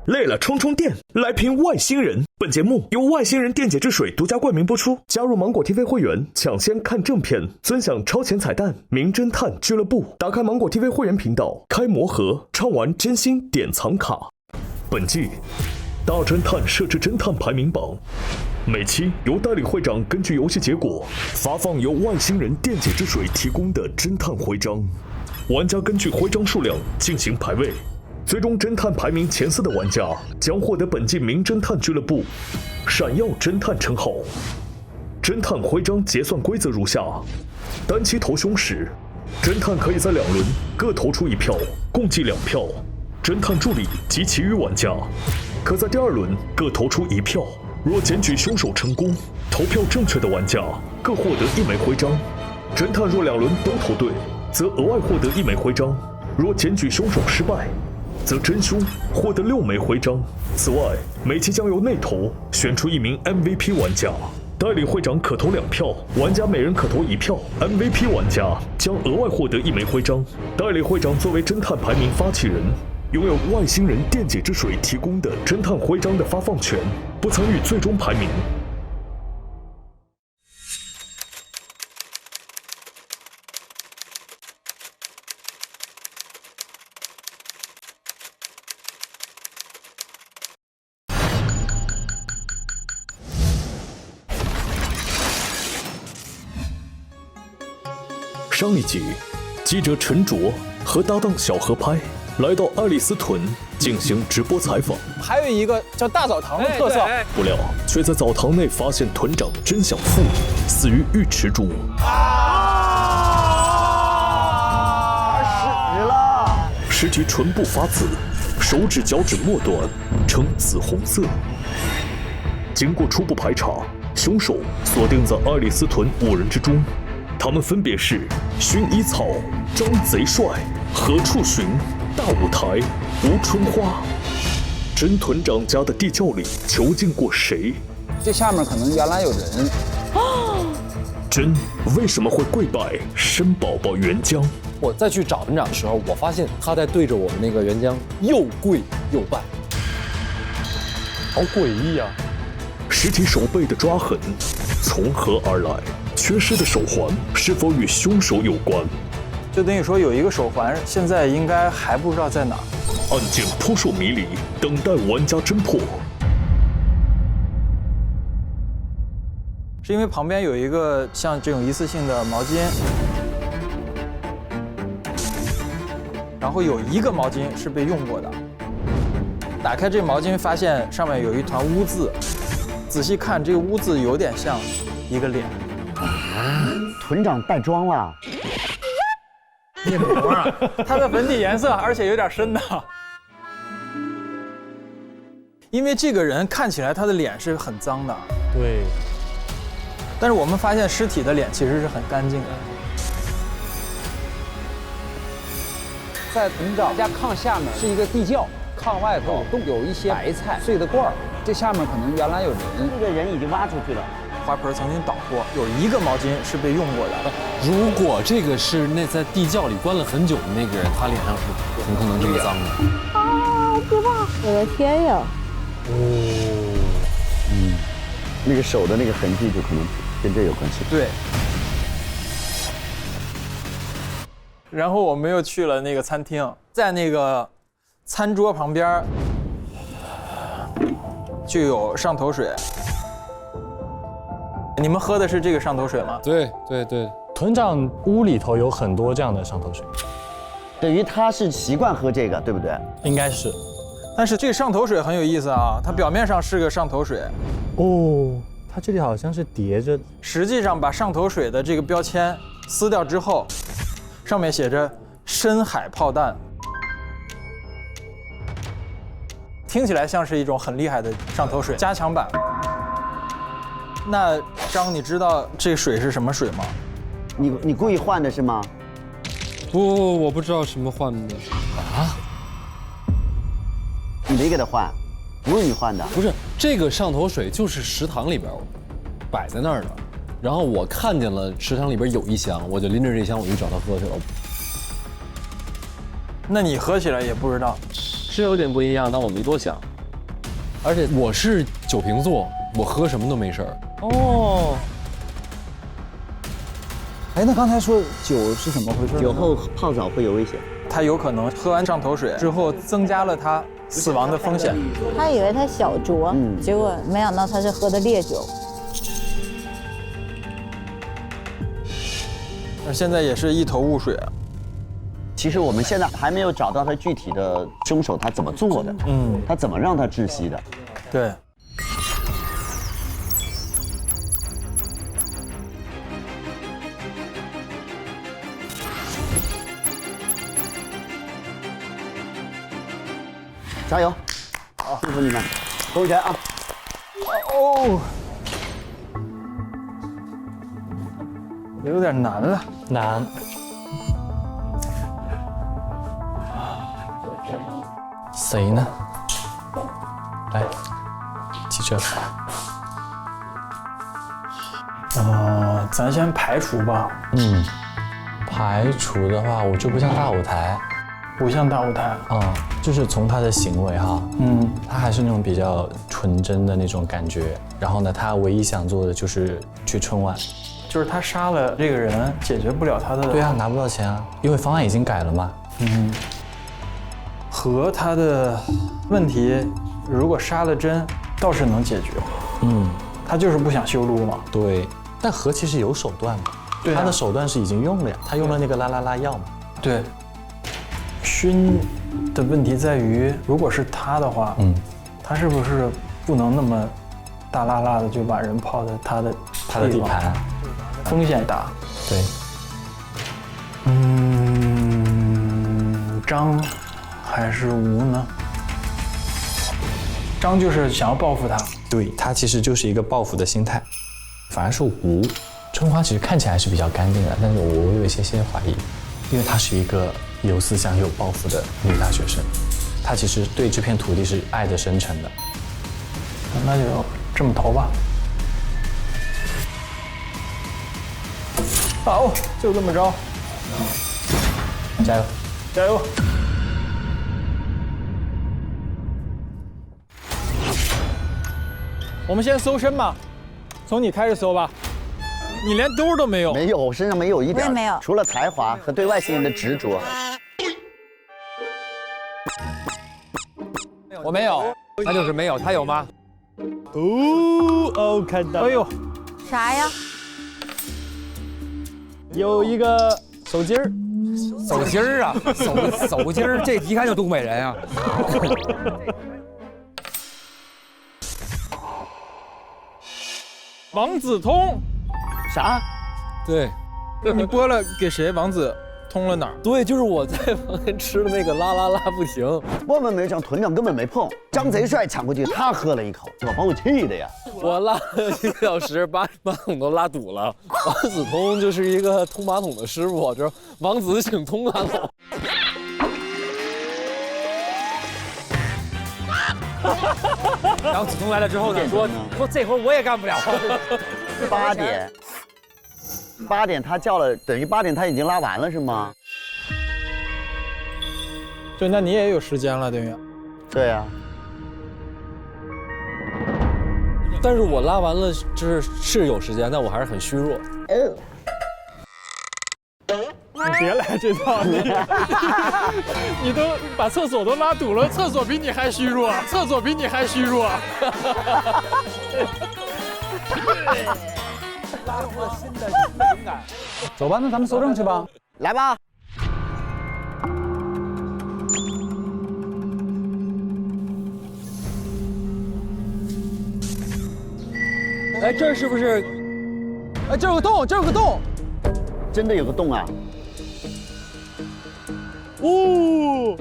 累了充充电，来瓶外星人。本节目由外星人电解质水独家冠名播出。加入芒果 TV 会员，抢先看正片，尊享超前彩蛋。名侦探俱乐部，打开芒果 TV 会员频道，开魔盒，畅玩真心典藏卡。本季大侦探设置侦探排名榜，每期由代理会长根据游戏结果发放由外星人电解质水提供的侦探徽章，玩家根据徽章数量进行排位。最终侦探排名前4的玩家将获得本季名侦探俱乐部闪耀侦探称号。侦探徽章结算规则如下：单期投凶时，侦探可以在2轮各投出1票，共计2票。侦探助理及其余玩家可在第2轮各投出1票。若检举凶手成功，投票正确的玩家各获得1枚徽章。侦探若2轮都投对，则额外获得1枚徽章。若检举凶手失败，则真凶获得6枚徽章。此外，每期将由内投选出1名 MVP 玩家，代理会长可投2票，玩家每人可投1票。MVP 玩家将额外获得1枚徽章。代理会长作为侦探排名发起人，拥有外星人电解质水提供的侦探徽章的发放权，不参与最终排名。上一集，记者陈卓和搭档小合拍来到爱丽丝屯进行直播采访。还有一个叫大澡堂的特色，不料却在澡堂内发现屯长真相父死于浴池中。死了！尸体唇部发紫，手指脚趾末端呈紫红色。经过初步排查，凶手锁定在爱丽丝屯5人之中。他们分别是薰衣草、张贼帅、何处寻、大舞台、吴春花。甄屯长家的地窖里囚禁过谁？这下面可能原来有人。甄为什么会跪拜申宝宝袁江？我再去找屯长的时候，我发现他在对着我们那个袁江又跪又拜，好诡异啊！尸体手背的抓痕从何而来？缺失的手环是否与凶手有关？就等于说有一个手环，现在应该还不知道在哪。案件扑朔迷离，等待玩家侦破。是因为旁边有一个像这种一次性的毛巾，然后有一个毛巾是被用过的。打开这毛巾，发现上面有一团污渍，仔细看这个污渍有点像一个脸。屯长带妆了，面膜啊，他的粉底颜色而且有点深的。因为这个人看起来他的脸是很脏的，对。但是我们发现尸体的脸其实是很干净的。在屯长家炕下面是一个地窖，炕外头有一些白菜碎的罐儿，这下面可能原来有人，这个人已经挖出去了。花盆曾经倒过，有一个毛巾是被用过的。如果这个是那在地窖里关了很久的那个人，他脸上是很可能这个脏的。啊，可怕！我的天呀！那个手的那个痕迹就可能跟这有关系。对。然后我们又去了那个餐厅，在那个餐桌旁边就有上头水。你们喝的是这个上头水吗？对对对，屯长屋里头有很多这样的上头水，等于他是习惯喝这个，对不对？应该是。但是这个上头水很有意思啊，它表面上是个上头水，哦，它这里好像是叠着，实际上把上头水的这个标签撕掉之后，上面写着深海炮弹，听起来像是一种很厉害的上头水加强版。那张，你知道这水是什么水吗？你故意换的是吗？不，我不知道什么换的啊。你没给他换，不是你换的。不是，这个上头水就是食堂里边摆在那儿的，然后我看见了食堂里边有一箱，我就拎着这箱我去找他喝去了。那你喝起来也不知道，是有点不一样，但我没多想。而且我是酒瓶座，我喝什么都没事儿。哦，哎，那刚才说酒是怎么回事？酒后泡澡会有危险。他有可能喝完上头水之后，增加了他死亡的风险。他以为他小酌，结果没想到他是喝的烈酒。那现在也是一头雾水。其实我们现在还没有找到他具体的凶手，他怎么做的，他怎么让他窒息的。对。加油！祝福你们，恭喜啊！哦，有点难了。难。谁呢？来，记着。咱先排除吧。排除的话，我就不像大舞台。不像大舞台。就是从他的行为哈，他还是那种比较纯真的那种感觉。然后呢，他唯一想做的就是去春晚。就是他杀了这个人，解决不了他的。对啊，拿不到钱啊，因为方案已经改了嘛。和他的问题，如果杀了真，倒是能解决。他就是不想修路嘛。对，但何其实有手段嘛。对啊，他的手段是已经用了呀，他用了那个拉药嘛。对。熏的问题在于，如果是他的话，他是不是不能那么大拉拉的就把人泡在他的地盘，风险大。对。张还是吴呢？张就是想要报复他。对，他其实就是一个报复的心态，反而是吴。春花其实看起来是比较干净的，但是我有一些怀疑，因为她是一个有思想、有抱负的女大学生，她其实对这片土地是爱的深沉的。那就这么投吧。好，就这么着。加油！加油！我们先搜身吧，从你开始搜吧。你连兜都没有。没有，我身上没有一点。我也没有。除了才华和对外星人的执着。我没有，那就是没有。他有吗？看到。哎呦，啥呀？有一个手巾儿。手巾儿啊，手巾儿，这一看就东北人啊。王子通。啥？对，你播了给谁？王子通了哪儿？对，就是我在房间吃的那个拉不停。万万没想团长根本没碰，张贼帅抢过去，他喝了一口，我把我气的呀！我拉了1个小时，把马桶都拉堵了。王子通就是一个通马桶的师傅，这王子请通马桶。然后子通来了之后呢，说这活我也干不了。8点他叫了，等于8点他已经拉完了是吗？对，那你也有时间了，等于。对呀。但是我拉完了，是有时间，但我还是很虚弱。你别来这套，你都把厕所都拉堵了，厕所比你还虚弱，厕所比你还虚弱。拉出了新的灵感。走吧，那咱们搜证去吧。来吧。哎，这是不是？哎，这有个洞，这有个洞。真的有个洞啊！哦，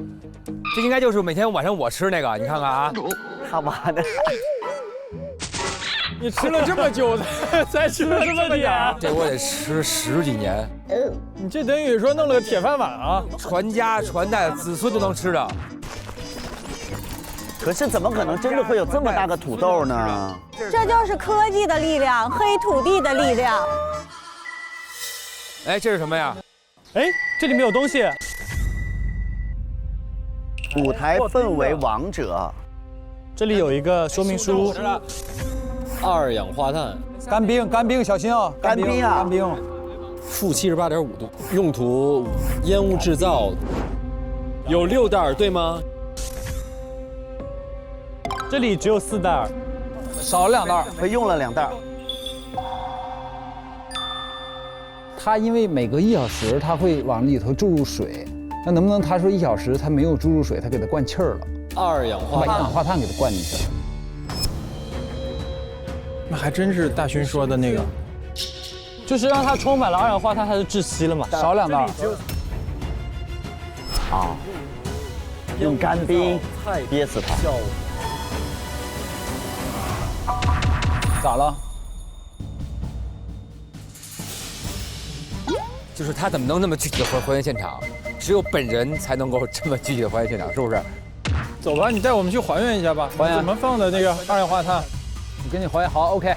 这应该就是每天晚上我吃那个，你看看啊。他妈的！你吃了这么久才吃了这么点，这我得吃10几年。你这等于说弄了个铁饭碗啊！传家传代，子孙都能吃的。可是怎么可能真的会有这么大个土豆呢？这就是科技的力量，黑土地的力量。哎，这是什么呀？哎，这里面有东西。舞台氛围王者。这里有一个说明书，二氧化碳，干冰，小心啊！干冰啊干冰。负78.5度，用途烟雾制造，有6袋对吗？这里只有4袋，少了2袋。他用了2袋。它因为每隔1小时它会往里头注入水，那能不能他说1小时他没有注入水，他给它灌气儿了，二氧化把二氧碳，化碳给它灌进去了。那还真是大勋说的那个。就是让它充满了二氧化碳，它就窒息了嘛。少2袋。啊，用干冰憋死它。咋了？就是他怎么能那么具体的还原现场？只有本人才能够这么具体的还原现场，是不是？走吧，你带我们去还原一下吧。还原怎么放的那个二氧化碳？我给你还原好 ，OK。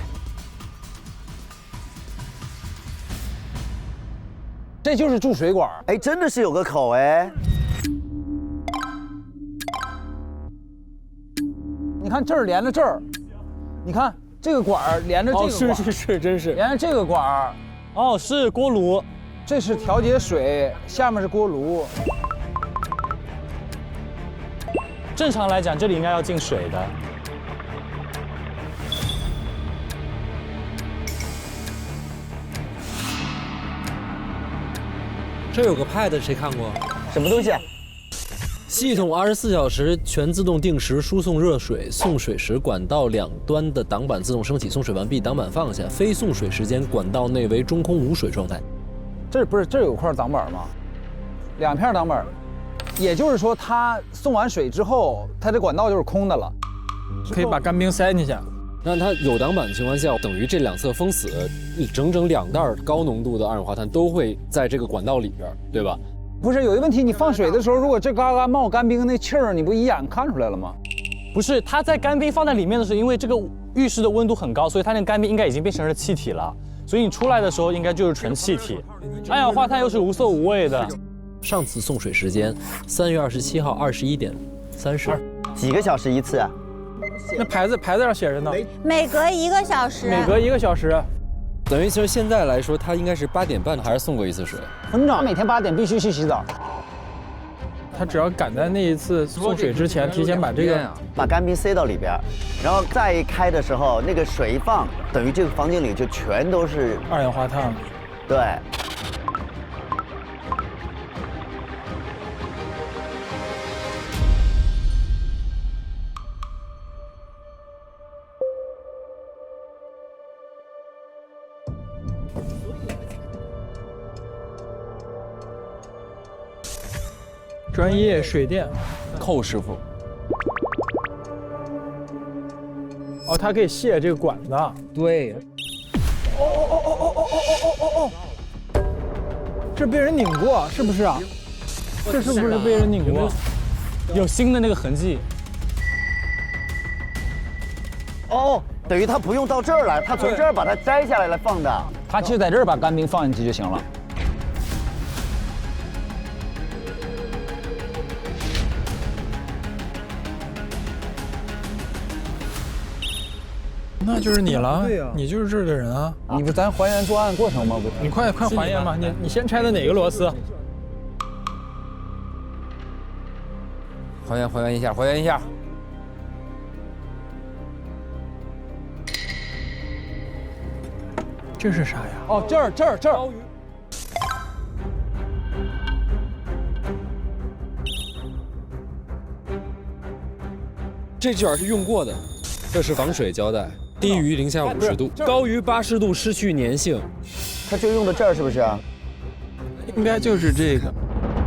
这就是注水管。哎，真的是有个口哎。你看这儿连着这儿，你看这个管儿连着这个管儿，是，真是。连着这个管儿，哦，是锅炉，这是调节水，下面是锅炉。正常来讲，这里应该要进水的。这有个 pad， 谁看过？什么东西？系统24小时全自动定时输送热水，送水时管道两端的挡板自动升起，送水完毕，挡板放下。非送水时间，管道内为中空无水状态。这不是这有块挡板吗？2片挡板，也就是说，它送完水之后，它这管道就是空的了。可以把干冰塞进去。让它有挡板的情况下，等于这两侧封死，整整2袋高浓度的二氧化碳都会在这个管道里边，对吧？不是有一个问题，你放水的时候，如果这嘎嘎冒干冰那气儿，你不一眼看出来了吗？不是，它在干冰放在里面的时候，因为这个浴室的温度很高，所以它那个干冰应该已经变成了气体了，所以你出来的时候应该就是纯气体。二氧化碳又是无色无味的。上次送水时间3月27号21点30，几个小时一次啊？那牌子上写着呢，每隔1个小时。每隔1个小时。等于其实现在来说，它应该是8点半还是送过一次水？村长每天8点必须去洗澡。他只要赶在那一次送水之前，提前把这个把干冰塞到里边，然后再一开的时候，那个水一放，等于这个房间里就全都是二氧化碳。对。专业水电，寇师傅。哦，它可以卸这个管子。对。哦！这被人拧过，是不是啊？这是不是被人拧过？有新的那个痕迹。哦，等于他不用到这儿来，他从这儿把它摘下来放的。他其实在这儿把干冰放进去就行了。那就是你了，你就是这儿的人啊！你不咱还原作案过程吗？不，你快还原吧！你先拆的哪个螺丝？还原一下。这是啥呀？哦，这儿。这卷是用过的，这是防水胶带，低于零下50度，高于80度失去粘性。他就用到这儿是不是啊？应该就是这个。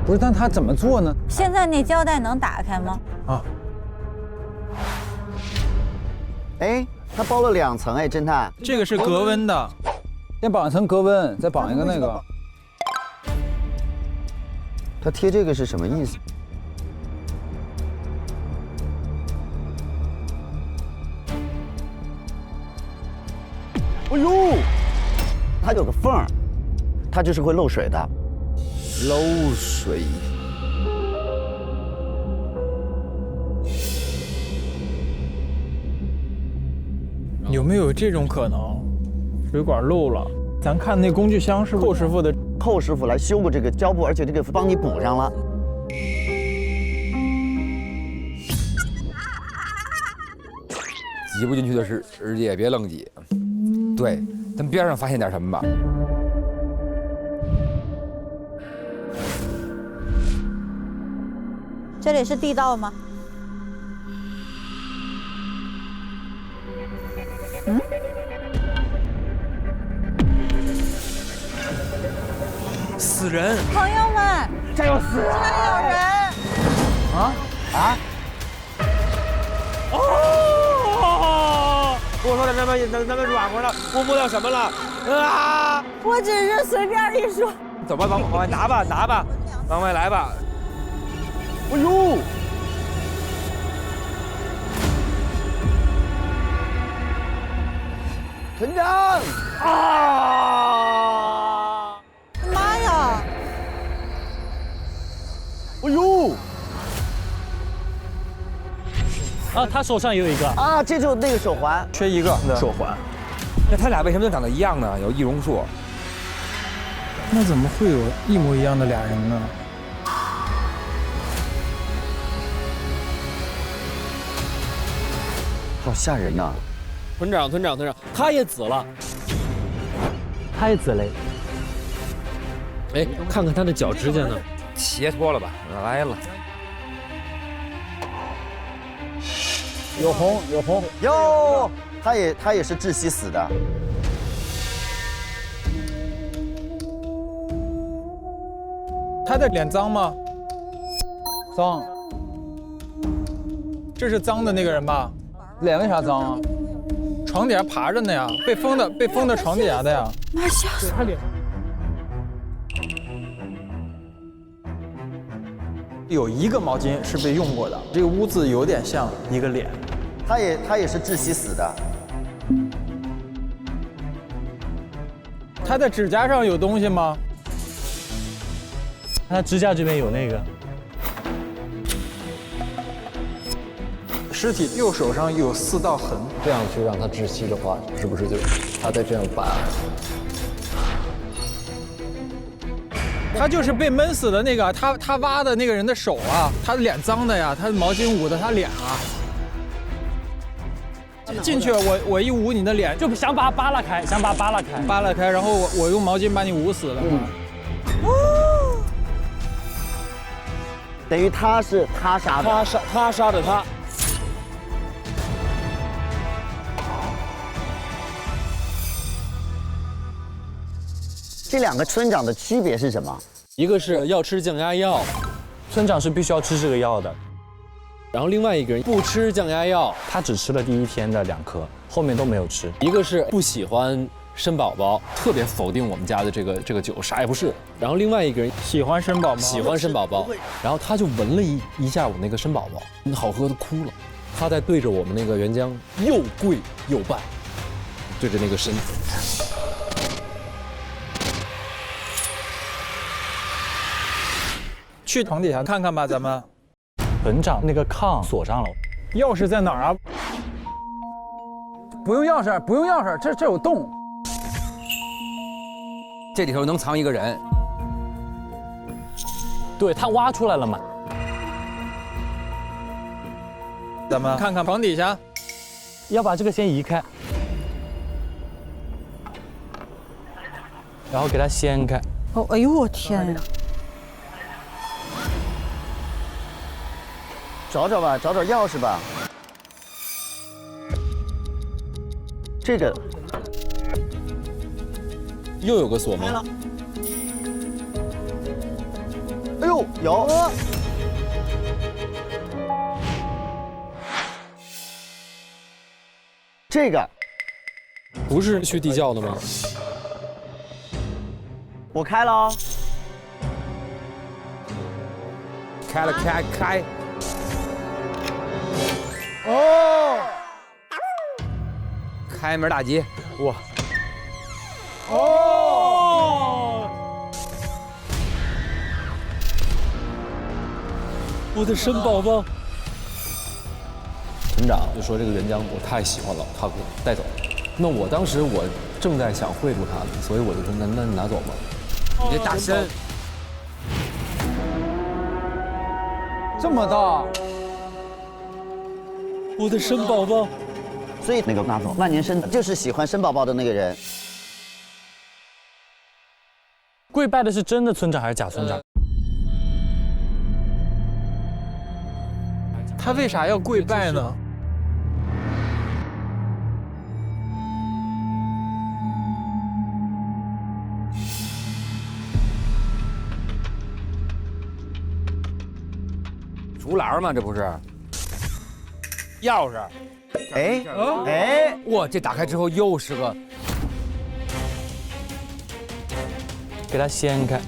不是，但他怎么做呢？现在那胶带能打开吗？啊。哎，他包了2层哎，侦探。这个是隔温的，先绑一层隔温，再绑一个那个。他贴这个是什么意思？哎呦，它有个缝儿，它就是会漏水的。漏水。有没有这种可能？水管漏了，咱看那工具箱是寇师傅的。寇师傅来修补这个胶布，而且这个帮你补上了。挤不进去的是也别愣挤。对，咱边上发现点什么吧。这里是地道吗？死人！朋友们，这有死人！这有人！哦！我说的那么软和了，摸不到什么了啊！我只是随便一说。走吧，往外拿吧，往外来吧。哎呦！团长！啊！妈呀！哎呦！啊，他手上也有一个啊，这就是那个手环，缺一个手环。那他俩为什么长得一样呢？有易容术。那怎么会有一模一样的俩人呢？好吓人呐！团长，他也紫了，他也紫嘞。哎，看看他的脚指甲呢，切脱了吧，来了。有红。哟，他也是窒息死的。他的脸脏吗？脏。这是脏的那个人吧？脸为啥脏啊？床底下爬着呢呀，被封的床底下的呀。妈吓死他脸。有一个毛巾是被用过的，这个污渍有点像一个脸。他也是窒息死的。他的指甲上有东西吗？他指甲这边有那个。尸体右手上有4道痕，这样去让他窒息的话，是不是就他再这样拔？他就是被闷死的那个，他挖的那个人的手啊，他的脸脏的呀，他的毛巾捂的他脸啊。进去我一捂你的脸，就想把它扒拉开，扒拉开，然后我用毛巾把你捂死了。等于他杀的，他杀的他。这两个村长的区别是什么？一个是要吃降压药，村长是必须要吃这个药的，然后另外一个人不吃降压药，他只吃了第1天的2颗，后面都没有吃。一个是不喜欢生宝宝，特别否定我们家的这个酒，啥也不是。然后另外一个人喜欢生宝宝，然后他就闻了一下我那个生宝宝，好喝的哭了。他在对着我们那个原浆又跪又拜，对着那个身。去床底下看看吧，咱们。本长那个炕锁上了，钥匙在哪儿啊？不用钥匙，这有洞。这里头能藏一个人。对他挖出来了嘛。咱们看看床底下，要把这个先移开，然后给它掀开。哦，哎呦我天呀！找找钥匙吧。这个又有个锁吗？哎呦，有。这个不是去地窖的吗？我开了哦。开。哦，开门大吉，哇！哦，我的生宝宝。村长就说这个原浆我太喜欢了，他给我带走。那我当时我正在想贿赂他呢，所以我就说那你拿走吧。你这大身，这么大，我的生宝宝。所以那个拿走，万年生就是喜欢生宝宝的那个人。跪拜的是真的村长还是假村长？他为啥要跪拜呢？竹篮吗？这不是？钥匙。哎，哇，这打开之后又是个。给它掀开。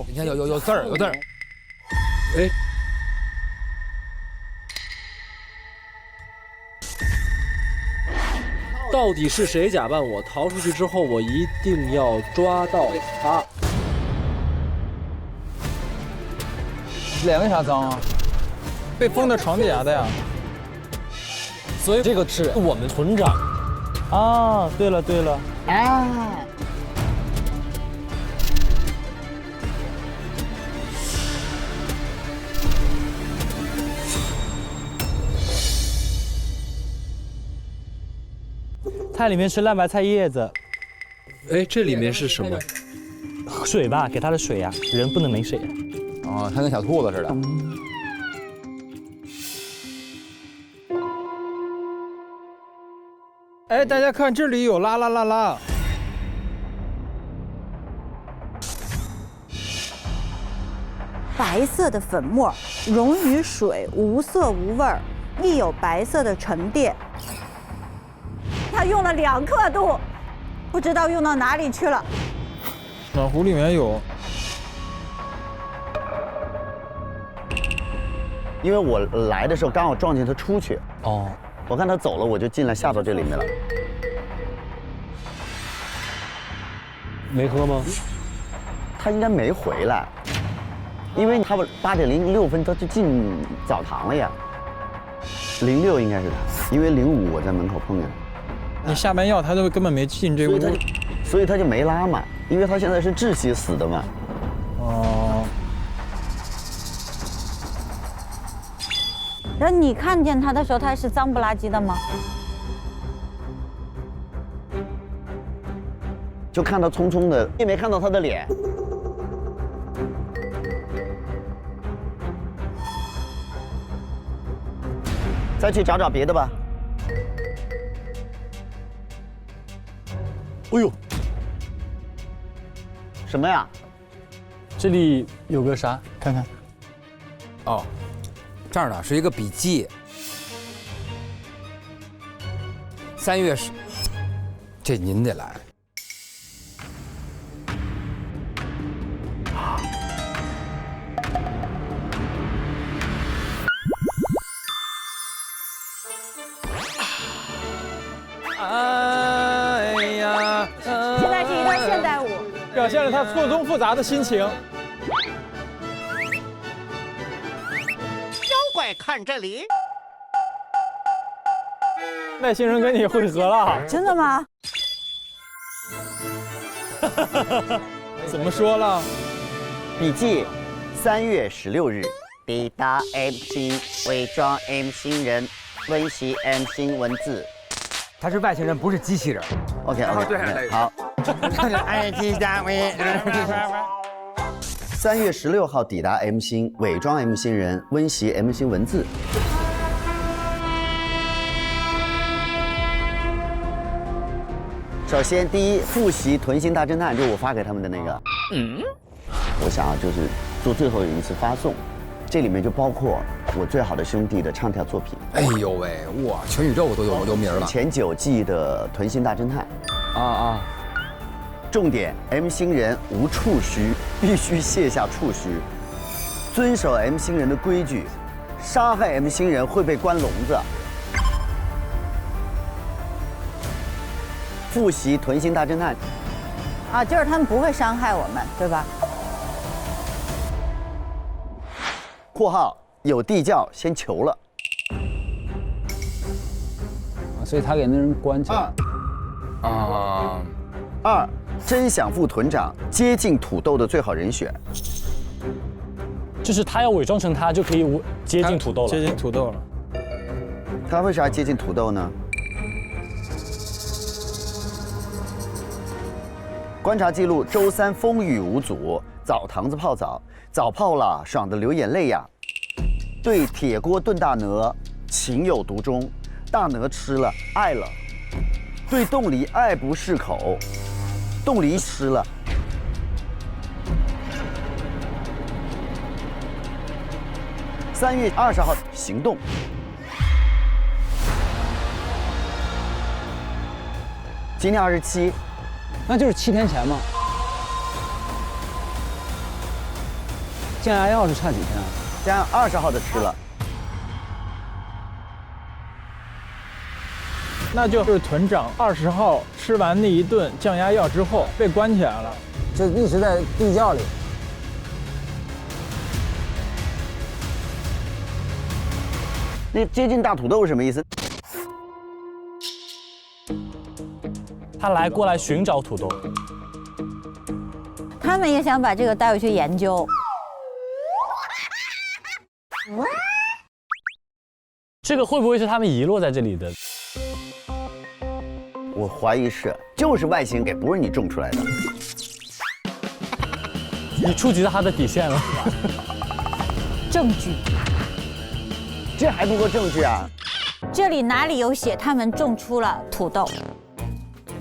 你看有字儿，有字儿。哎，到底是谁假扮我？逃出去之后，我一定要抓到他。脸为啥脏啊？被封在床底下的呀。所以这个是我们村长。啊，对了对了，哎，菜里面是烂白菜叶子，哎，这里面是什么？水吧，给它的水呀，人不能没水呀。哦，它跟小兔子似的。哎，大家看这里有啦啦啦啦。白色的粉末溶于水，无色无味儿，亦有白色的沉淀。他用了2克度，不知道用到哪里去了。暖壶里面有。因为我来的时候刚好撞见他出去，哦，我看他走了，我就进来下到这里面了。没喝吗？他应该没回来，因为他们8点06分他就进澡堂了呀。06应该是他，因为05我在门口碰见他。你下班药他都根本没进这屋。所以他就没拉嘛，因为他现在是窒息死的嘛。哦。然后你看见他的时候，他是脏不拉几的吗？就看他匆匆的，也没看到他的脸。再去找找别的吧。哎呦，什么呀？这里有个啥？看看。哦，这儿呢是一个笔记。3月10，这您得来。哎呀！现在是一段现代舞，表现了他错综复杂的心情。妖怪看这里，外星人跟你会合了？真的吗？怎么说了？笔记，3月16日，抵达 M 星，伪装 M 星人，温习 M 星文字。他是外星人，不是机器人。OK，好。3月16号抵达 M 星，伪装 M 星人，温习 M 星文字。首先，第一，复习《屯心大侦探》，就我发给他们的那个。我想啊，就是做最后一次发送，这里面就包括我最好的兄弟的唱跳作品。哎呦喂，哇，全宇宙都有名了。前9季的《屯心大侦探》。啊。重点 ：M 星人无触须，必须卸下触须，遵守 M 星人的规矩，伤害 M 星人会被关笼子。复习《屯心大侦探》。啊，就是他们不会伤害我们，对吧？括号有地窖先求了。所以他给那人关起来。2，真想副屯长接近土豆的最好人选。就是他要伪装成他就可以接近土豆了。接近土豆了。他为啥接近土豆呢？观察记录：周3风雨无阻，澡堂子泡澡，澡泡了，爽得流眼泪呀。对铁锅炖大鹅，情有独钟，大鹅吃了爱了。对冻梨爱不释口，冻梨吃了。3月20号行动。今天27，那就是7天前嘛。降压药是差几天啊？加上20号的吃了。那就是屯长20号吃完那一顿降压药之后被关起来了，就一直在地窖里。那接近大土豆是什么意思？他过来寻找土豆。他们也想把这个带回去研究。这个会不会是他们遗落在这里的？我怀疑就是外星人给，不是你种出来的。你触及到他的底线了。证据，这还不够证据啊！这里哪里有写他们种出了土豆？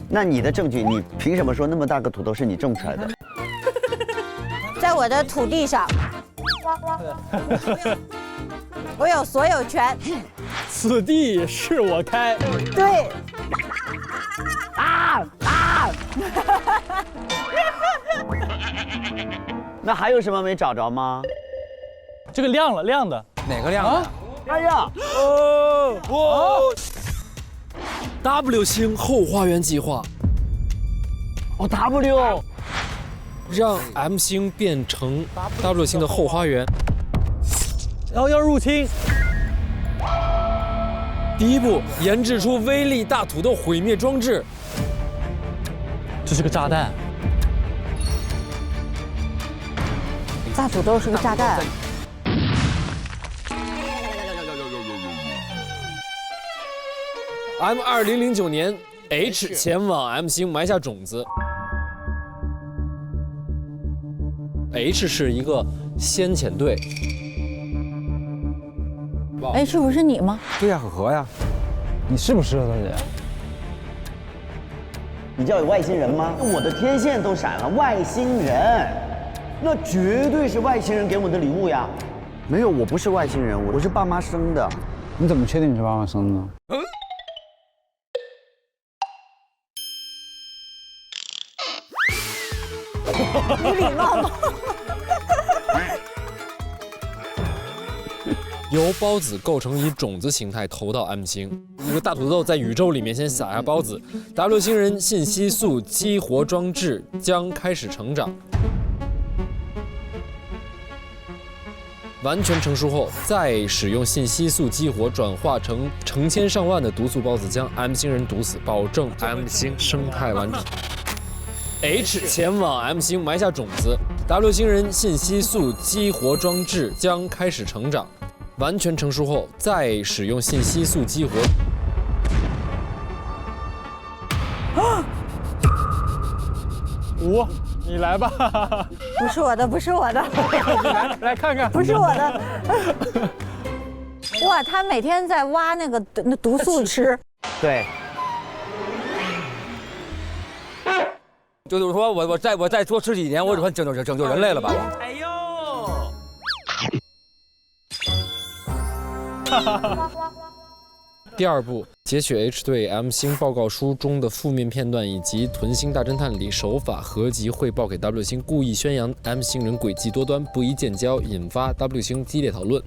那你的证据，你凭什么说那么大个土豆是你种出来的？在我的土地上，我有所有权。此地是我开。对。那还有什么没找着吗？这个亮了，亮的。哪个亮的？哎呀！W 星后花园计划。W， 让 M 星变成 W 星的后花园。然后要入侵。第一步，研制出威力大土豆毁灭装置。这是个炸弹。大土豆是个炸弹。M2009年 H 前往 M 星埋下种子。H 是一个先遣队。H 不是你吗？对呀，和呀。你是不是大姐？你叫有外星人吗？我的天线都闪了，外星人，那绝对是外星人给我的礼物呀！没有，我不是外星人，我是爸妈生的。你怎么确定你是爸妈生的？有礼貌吗？由孢子构成以种子形态投到 M 星。一个大土豆在宇宙里面先撒下孢子 ，W 星人信息素激活装置将开始成长。完全成熟后，再使用信息素激活转化成成千上万的毒素孢子，将 M 星人毒死，保证 M 星生态完整。H 前往 M 星埋下种子 ，W 星人信息素激活装置将开始成长。完全成熟后，再使用信息素激活。5，你来吧。不是我的，不是我的。来看看，不是我的。哇，他每天在挖那毒素吃。对。就是说我再多吃几年，我只能拯救人类了吧？哎呦！第二步，截取 H 对 M 星报告书中的负面片段，以及《屯星大侦探》里手法合集汇报给 W 星，故意宣扬 M 星人诡计多端，不宜建交，引发 W 星激烈讨论。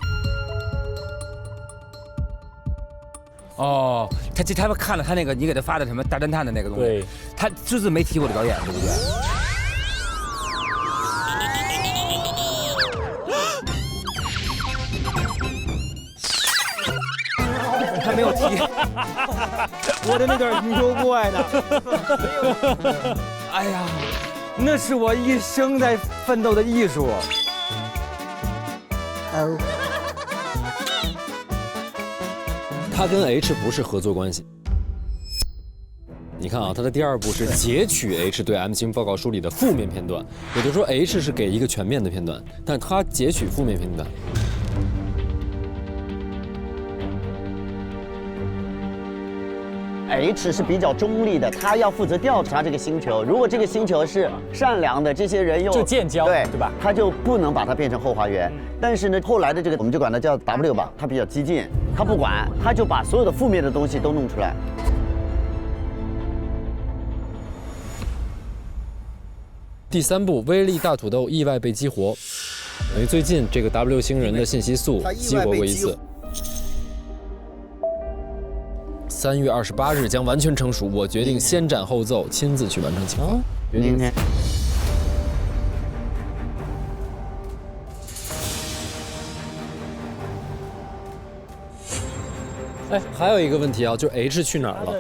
哦，他们看了他那个你给他发的什么大侦探的那个东西，对，他只字没提我的导演，对不对？没有提，我的那段余秋过爱呢？哎呀，那是我一生在奋斗的艺术。他跟 H 不是合作关系。你看啊，他的第2步是截取 H 对 M 型报告书里的负面片段，也就是说 H 是给一个全面的片段，但他截取负面片段。H 是比较中立的，他要负责调查这个星球。如果这个星球是善良的，这些人又就建交，对吧？他就不能把它变成后花园。但是呢，后来的这个我们就管它叫 W 吧，他比较激进，他不管，他就把所有的负面的东西都弄出来。第3步，威力大土豆意外被激活。等于最近这个 W 星人的信息素激活过一次。3月28日将完全成熟，我决定先斩后奏，亲自去完成计划。明天。哎，还有一个问题啊，就是 H 去哪儿了？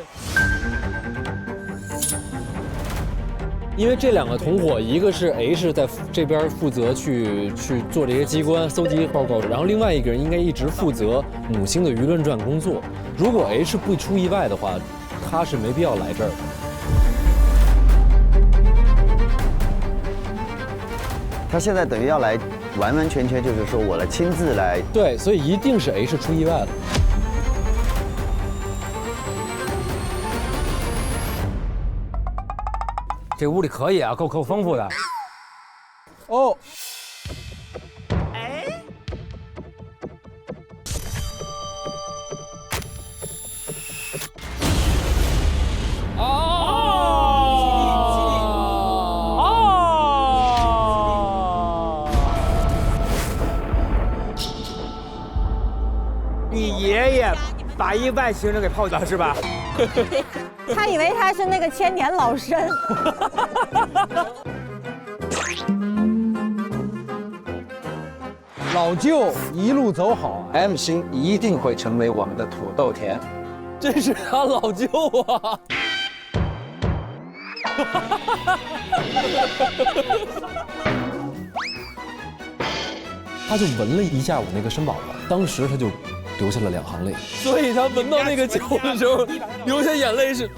因为这2个同伙，一个是 H 在这边负责去做这些机关搜集报告，然后另外一个人应该一直负责母星的舆论传工作。如果 H 不出意外的话，他是没必要来这儿的。他现在等于要来，完完全全就是说我来亲自来。对，所以一定是 H 出意外了。这屋里可以啊，够丰富的。哦，你爷爷把一外星人给泡澡是吧？他以为他是那个千年老参。老舅一路走好 ，M 星一定会成为我们的土豆田。这是他老舅啊！他就闻了一下午那个参宝宝，当时他就流下了2行泪。所以他闻到那个酒的时候，流下眼泪是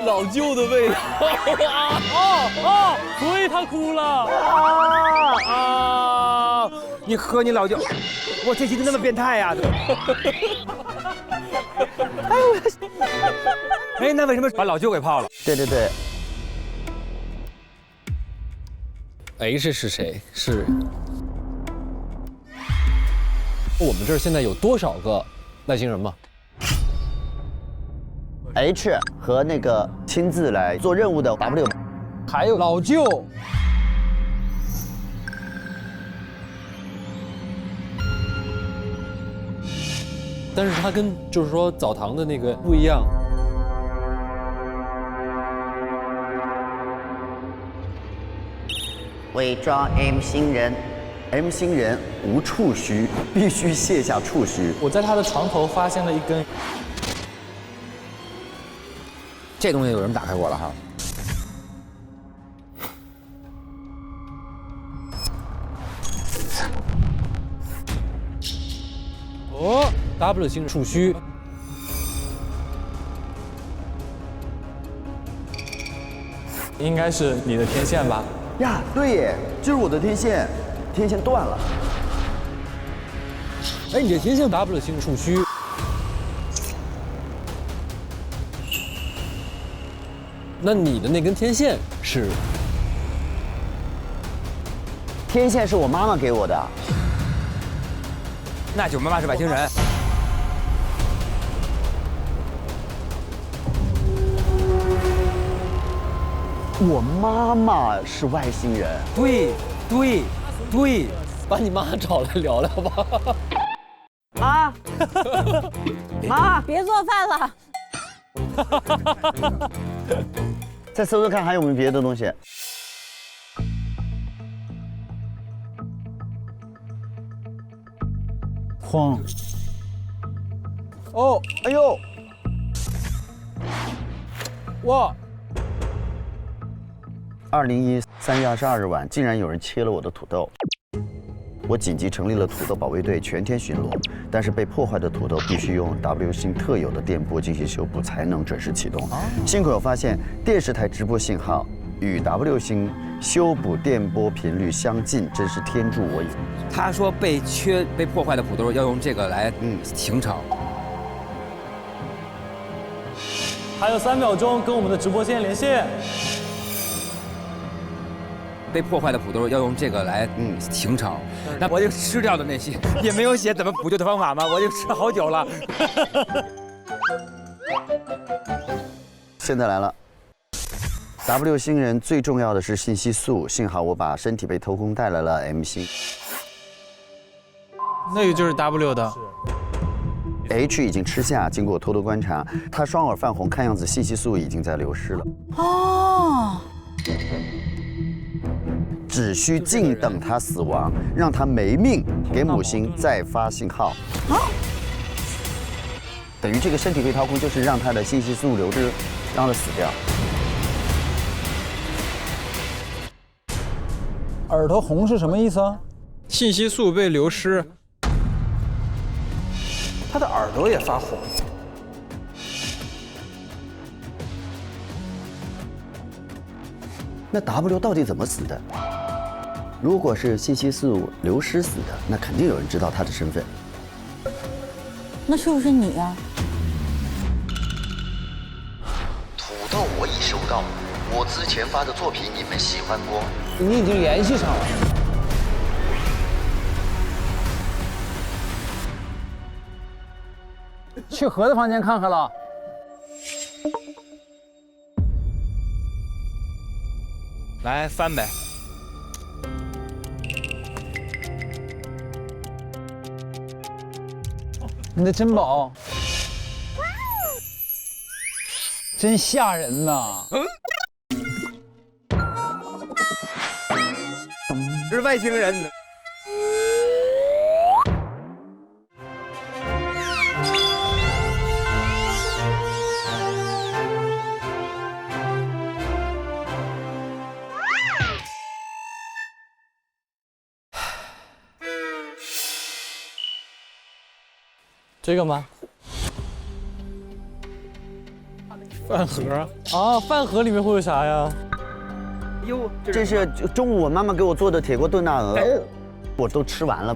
老舅的味道。所以他哭了。你喝你老舅，我这期都那么变态呀！哎，那为什么把老舅给泡了？对对对。H 是谁？是我们这儿现在有多少个外星人吗 ？H 和那个亲自来做任务的 W， 还有老舅。但是他跟就是说澡堂的那个不一样。伪装 M 星人 ，M 星人无触须，必须卸下触须。我在他的床头发现了一根，这东西有人打开过了哈。哦 ，W 星触须。应该是你的天线吧？呀，对耶，就是我的天线，天线断了。哎，你这天线 W 星触须，那你的那根天线是？天线是我妈妈给我的。那就妈妈是外星人。我妈妈是外星人。对，把你妈找来聊聊吧。妈，妈，别做饭了。再搜搜看还有没有别的东西。慌。哦，哎呦！哇！2013月22日晚，竟然有人切了我的土豆。我紧急成立了土豆保卫队，全天巡逻。但是被破坏的土豆必须用 W 星特有的电波进行修补，才能准时启动。幸亏我发现电视台直播信号与 W 星修补电波频率相近，真是天助我也。他说被破坏的土豆要用这个来清炒。还有3秒钟，跟我们的直播间连线。被破坏的土豆要用这个来清炒，那我就吃掉的那些也没有写怎么补救的方法吗？我就吃好久了。现在来了 ，W 星人最重要的是信息素，幸好我把身体被偷空带来了 M 星。那个就是 W 的。H 已经吃下，经过偷偷观察，他双耳泛红，看样子信息素已经在流失了。哦。只需静等他死亡，让他没命，给母星再发信号。啊！等于这个身体被掏空，就是让他的信息素流失，让他死掉。耳朵红是什么意思啊？信息素被流失，他的耳朵也发红。那 W 到底怎么死的？如果是信息素流失死的，那肯定有人知道他的身份。那是不是你呀？土豆我已收到，我之前发的作品你们喜欢不？你已经联系上了。去盒子房间看看了。来翻呗。你的珍宝，真吓人呐！这是外星人。这个吗？饭盒啊，饭盒里面会有啥呀？哟，这是中午我妈妈给我做的铁锅炖大鹅，我都吃完了。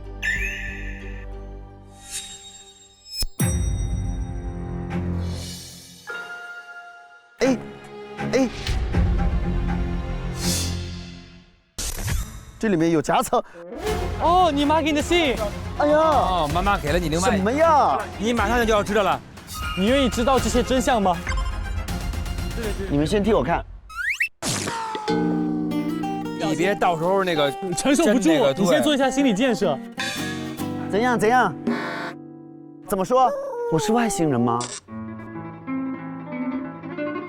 哎，这里面有夹层。哦，你妈给你的信。哎呀！哦，妈妈给了你另外什么呀？你马上就要知道了。你愿意知道这些真相吗？你们先替我看。你别到时候那个承受不住，你先做一下心理建设。怎样？怎么说？我是外星人吗？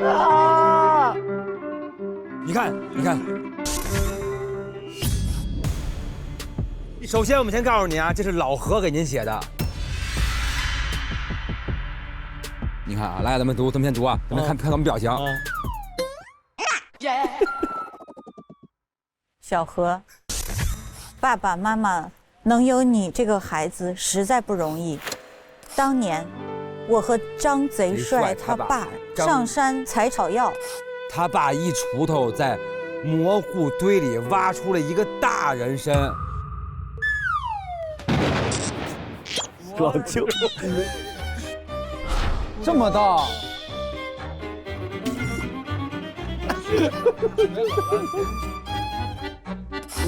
啊！你看。首先，我们先告诉你啊，这是老何给您写的。你看啊，来，咱们先读啊，咱们看他们表情。小何，爸爸妈妈能有你这个孩子实在不容易。当年，我和张贼帅他爸上山采草药，他爸一锄头在蘑菇堆里挖出了一个大人参。老舅，这么大，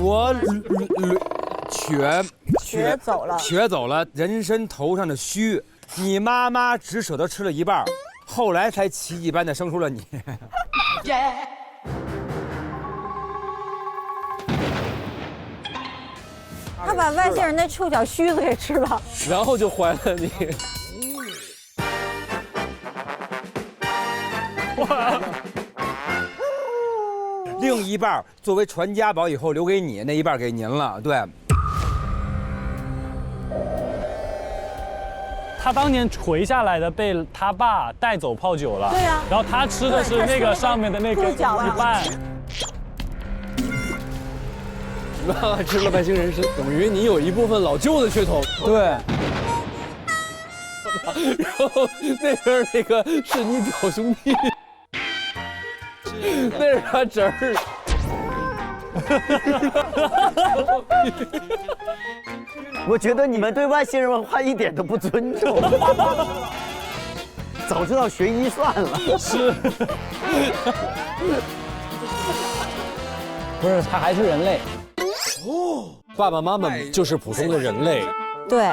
我瘸走了人参头上的须，你妈妈只舍得吃了一半，后来才奇迹般的生出了你。他把外星人的触角须子给吃了，然后就怀了你。哇！另一半作为传家宝，以后留给你，那一半给您了。对。他当年垂下来的被他爸带走泡酒了。对呀。然后他吃的是那个上面的那个一半。你爸爸吃了外星人是等于你有一部分老舅的血统。对。然后那边那个是你表兄弟，那是他侄儿。我觉得你们对外星人文化一点都不尊重，早知道学医算了。是，不是他还是人类。哦，爸爸妈妈就是普通的人类。对，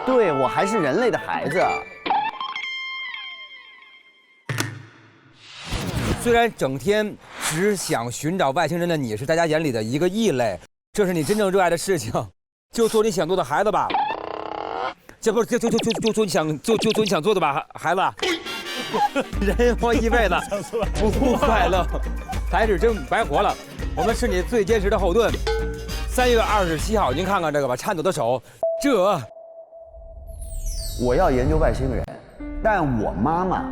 对我还是人类的孩子。虽然整天只想寻找外星人的你是大家眼里的一个异类，这是你真正热爱的事情，就做你想做的孩子吧。这不就做你想做的吧，孩子。人活一辈子不快乐，才是真白活了。我们是你最坚实的后盾。3月27号，您看看这个吧，颤抖的手，这。我要研究外星人，但我妈妈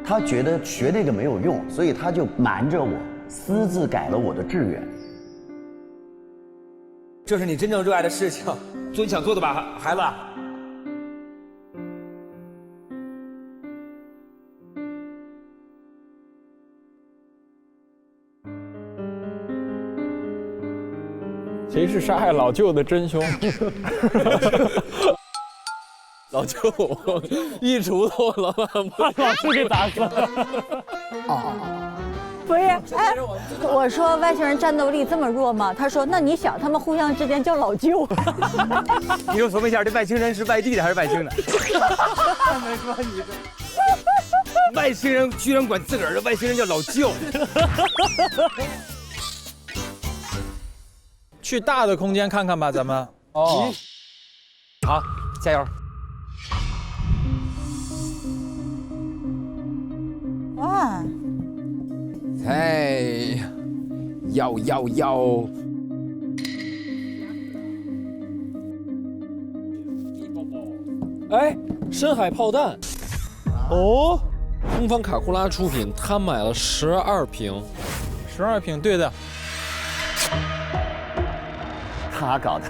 她觉得学那个没有用，所以她就瞒着我，私自改了我的志愿。这是你真正热爱的事情，做你想做的吧，孩子。谁是杀害老舅的真凶？老舅一锄头，老板把老舅给打死了。不是，哎，我说外星人战斗力这么弱吗？他说，那你想，他们互相之间叫老舅。你就说明一下，这外星人是外地的还是外星的？他没说你这。外星人居然管自个儿的外星人叫老舅。去大的空间看看吧，咱们。哦，好，加油！哇！哎，要！哎，深海炮弹。哦，东方卡库拉出品，他买了12瓶。12瓶，对的。他搞的。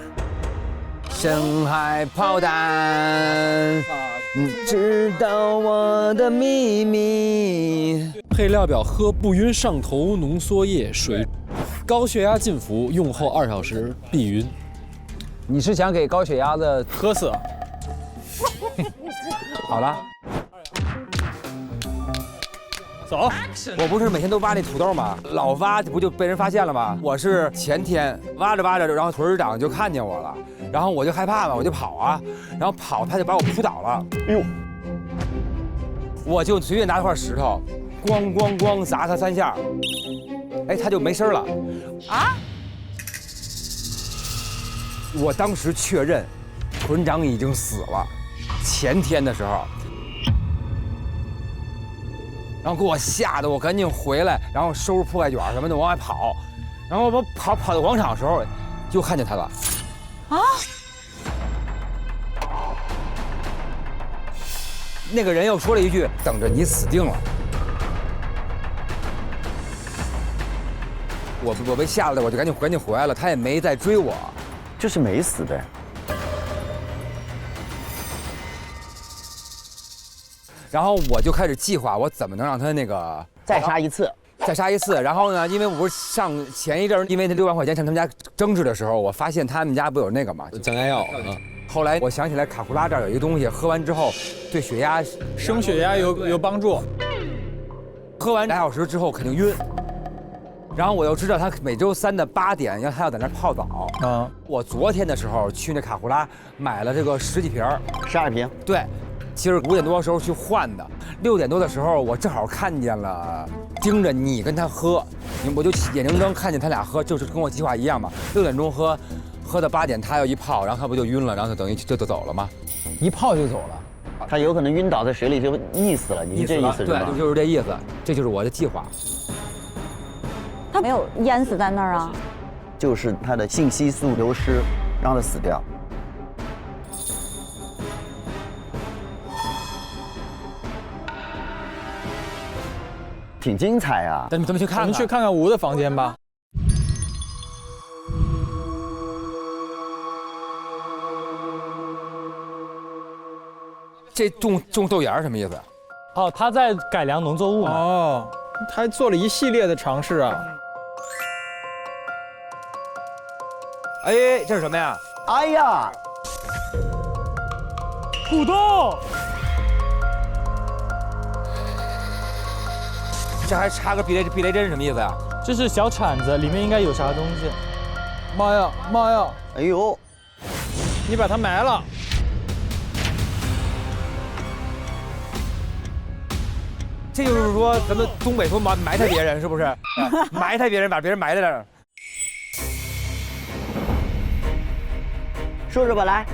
深海炮弹，你知道我的秘密。配料表：喝不晕上头浓缩液水，高血压禁服，用后2小时必晕。你是想给高血压的喝死？好了。走，我不是每天都挖那土豆吗？老挖不就被人发现了吗？我是前天挖着，然后屯长就看见我了，然后我就害怕嘛，我就跑啊，然后跑他就把我扑倒了。哎呦！我就随便拿块石头，咣砸他3下，哎，他就没声了。啊！我当时确认，屯长已经死了。前天的时候。然后给我吓得我赶紧回来，然后收拾破盖卷什么的往外跑，然后我跑到广场的时候，就看见他了。啊！那个人又说了一句：“等着你死定了。”我被吓得我就赶紧回来了，他也没再追我，就是没死呗。然后我就开始计划，我怎么能让他那个再杀一次。然后呢，因为我不是上前一阵因为那6万块钱上他们家争执的时候，我发现他们家不有那个嘛降压药。后来我想起来卡库拉这儿有一个东西，喝完之后对血压升血压有帮助。喝完2小时之后肯定晕。然后我又知道他每周3的8点他要在那儿泡澡。我昨天的时候去那卡库拉买了这个10几瓶，12瓶。对。其实5点多的时候去换的，6点多的时候我正好看见了，盯着你跟他喝，我就眼睁睁看见他俩喝，就是跟我计划一样嘛。6点钟喝到8点，他要一泡，然后他不就晕了，然后就等于就走了吗？一泡就走了，他有可能晕倒在水里就溺死了，你是这意思是吗？对，就是这意思，这就是我的计划。他没有淹死在那儿啊？就是他的信息素流失，让他死掉。挺精彩啊！咱们去看看，我们去看看吴的房间吧。这种豆芽什么意思？哦，他在改良农作物嘛。哦，他做了一系列的尝试啊。哎，这是什么呀？哎呀，土豆。这还插个避雷针，什么意思呀？这是小铲子，里面应该有啥东西。妈呀妈呀！哎呦，你把它埋了。这就是说，咱们东北说埋汰别人是不是？埋汰别人，把别人埋在这儿。说说吧，来。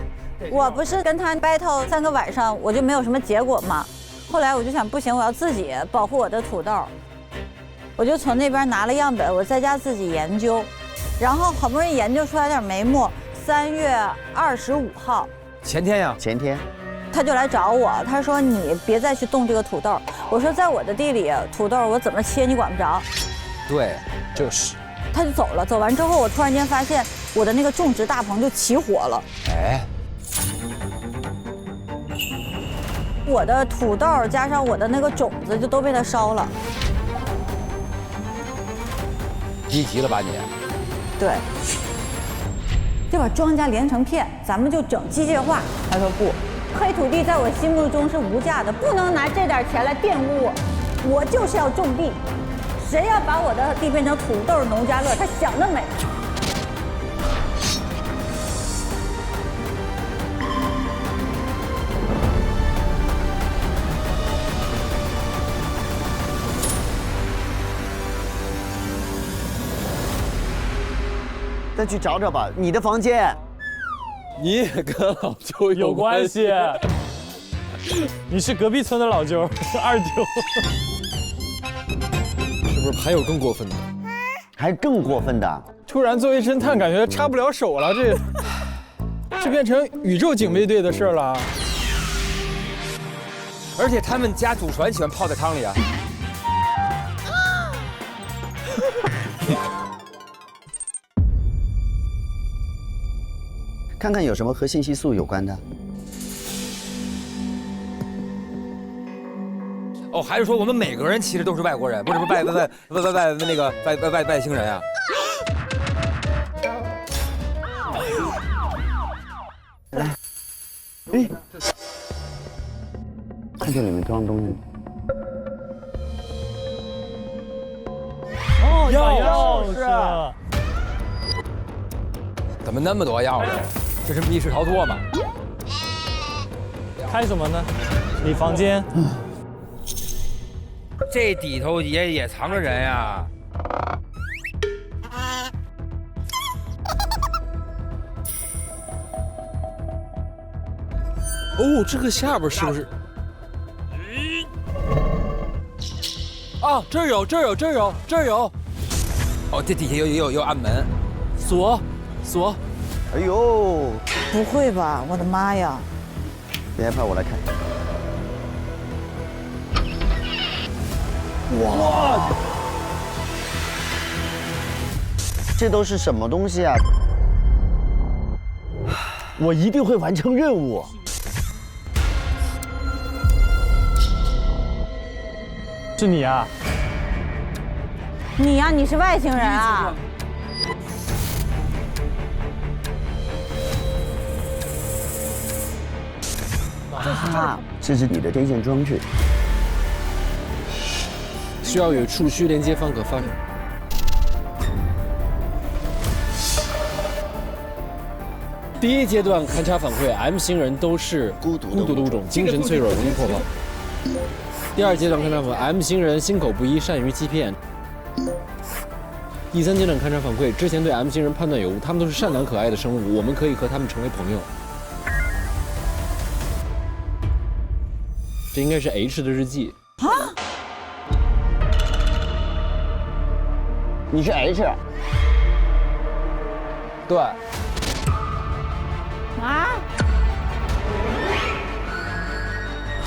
我不是跟他 battle 3个晚上，我就没有什么结果嘛。后来我就想，不行，我要自己保护我的土豆。我就从那边拿了样本，我在家自己研究，然后好不容易研究出来点眉目。3月25号，前天呀，前天，他就来找我，他说你别再去动这个土豆。我说在我的地里，土豆我怎么切你管不着。对，就是。他就走了，走完之后，我突然间发现我的那个种植大棚就起火了。哎，我的土豆加上我的那个种子就都被他烧了。低级了吧你？对，就把庄稼连成片，咱们就整机械化。他说不，黑土地在我心目中是无价的，不能拿这点钱来玷污我。我就是要种地，谁要把我的地变成土豆农家乐，他想得美。再去找找吧，你的房间。你也跟老舅有关系。你是隔壁村的老舅，二舅。是不是还有更过分的？还更过分的。突然作为侦探，感觉插不了手了，这变成宇宙警卫队的事了。而且他们家祖传喜欢泡在汤里啊。看看有什么和信息素有关的。哦，还是说我们每个人其实都是外国人，不是外星人啊？来，哎，看这里面装东西。哦，钥匙。怎么那么多钥匙？这是密室逃脱吗？开什么呢？你房间。这底头也藏着人呀。哦，这个下边是不是？啊，这儿有。哦，这底下有暗门，锁。哎呦，不会吧，我的妈呀！别害怕，我来看。哇，这都是什么东西啊？我一定会完成任务。是你啊？你呀，你是外星人啊？啊，这是你的天线装置，需要有触须连接方可发生。第一阶段勘察反馈 ，M 型人都是孤独的物种，精神脆弱，容易破防。第二阶段勘察反馈 ，M 型人心口不一，善于欺骗。第三阶段勘察反馈，之前对 M 型人判断有误，他们都是善良可爱的生物，我们可以和他们成为朋友。这应该是 H 的日记啊！你是 H？ 对。啊